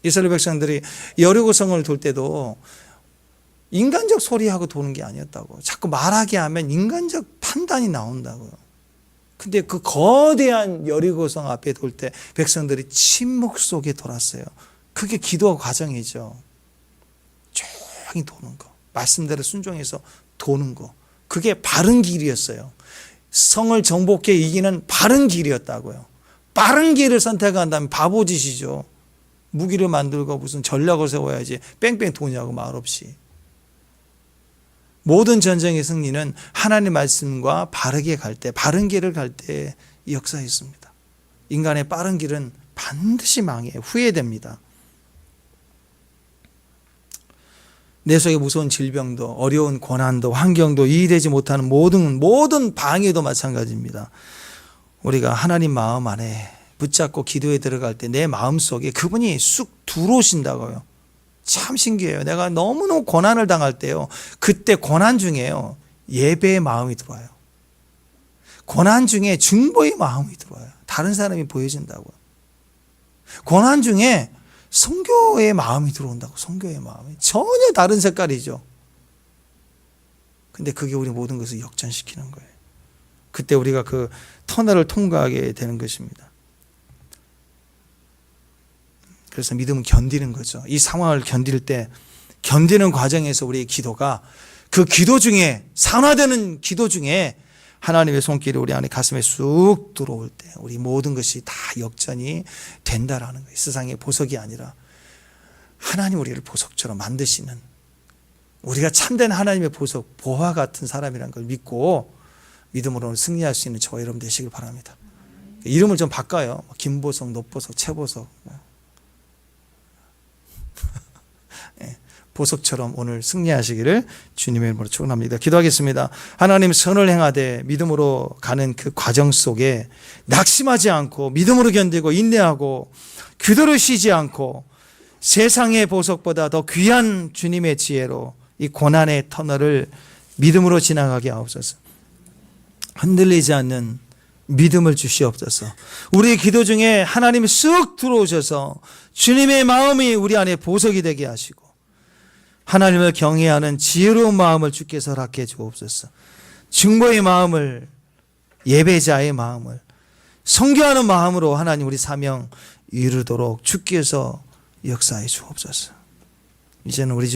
이스라엘 백성들이 여리고성을 돌 때도 인간적 소리하고 도는 게 아니었다고. 자꾸 말하게 하면 인간적 판단이 나온다고요. 근데 그 거대한 여리고성 앞에 돌 때 백성들이 침묵 속에 돌았어요. 그게 기도 과정이죠. 조용히 도는 거. 말씀대로 순종해서 도는 거. 그게 바른 길이었어요. 성을 정복해 이기는 바른 길이었다고요. 빠른 길을 선택한다면 바보짓이죠. 무기를 만들고 무슨 전략을 세워야지 뺑뺑 도냐고 말없이. 모든 전쟁의 승리는 하나님의 말씀과 바르게 갈 때, 바른 길을 갈 때 역사했습니다. 인간의 빠른 길은 반드시 망해요. 후회됩니다. 내 속에 무서운 질병도, 어려운 고난도, 환경도, 이해되지 못하는 모든 방해도 마찬가지입니다. 우리가 하나님 마음 안에 붙잡고 기도에 들어갈 때 내 마음 속에 그분이 쑥 들어오신다고요. 참 신기해요. 내가 너무너무 고난을 당할 때요. 그때 고난 중에요. 예배의 마음이 들어와요. 고난 중에 중보의 마음이 들어와요. 다른 사람이 보여진다고요. 고난 중에 선교의 마음이 들어온다고. 선교의 마음이 전혀 다른 색깔이죠. 근데 그게 우리 모든 것을 역전시키는 거예요. 그때 우리가 그 터널을 통과하게 되는 것입니다. 그래서 믿음은 견디는 거죠. 이 상황을 견딜 때, 견디는 과정에서 우리의 기도가, 그 기도 중에, 산화되는 기도 중에 하나님의 손길이 우리 안에 가슴에 쑥 들어올 때 우리 모든 것이 다 역전이 된다라는 거예요. 세상의 보석이 아니라 하나님 우리를 보석처럼 만드시는, 우리가 참된 하나님의 보석, 보화 같은 사람이라는 걸 믿고 믿음으로 승리할 수 있는 저와 여러분 되시길 바랍니다. 이름을 좀 바꿔요. 김보석, 노보석, 최보석. 보석처럼 오늘 승리하시기를 주님의 이름으로 축원합니다. 기도하겠습니다. 하나님, 선을 행하되 믿음으로 가는 그 과정 속에 낙심하지 않고 믿음으로 견디고 인내하고 기도를 쉬지 않고 세상의 보석보다 더 귀한 주님의 지혜로 이 고난의 터널을 믿음으로 지나가게 하옵소서. 흔들리지 않는 믿음을 주시옵소서. 우리의 기도 중에 하나님이 쑥 들어오셔서 주님의 마음이 우리 안에 보석이 되게 하시고 하나님을 경외하는 지혜로운 마음을 주께서 허락해 주옵소서. 중보의 마음을, 예배자의 마음을, 선교하는 마음으로 하나님 우리 사명 이루도록 주께서 역사해 주옵소서. 이제는 우리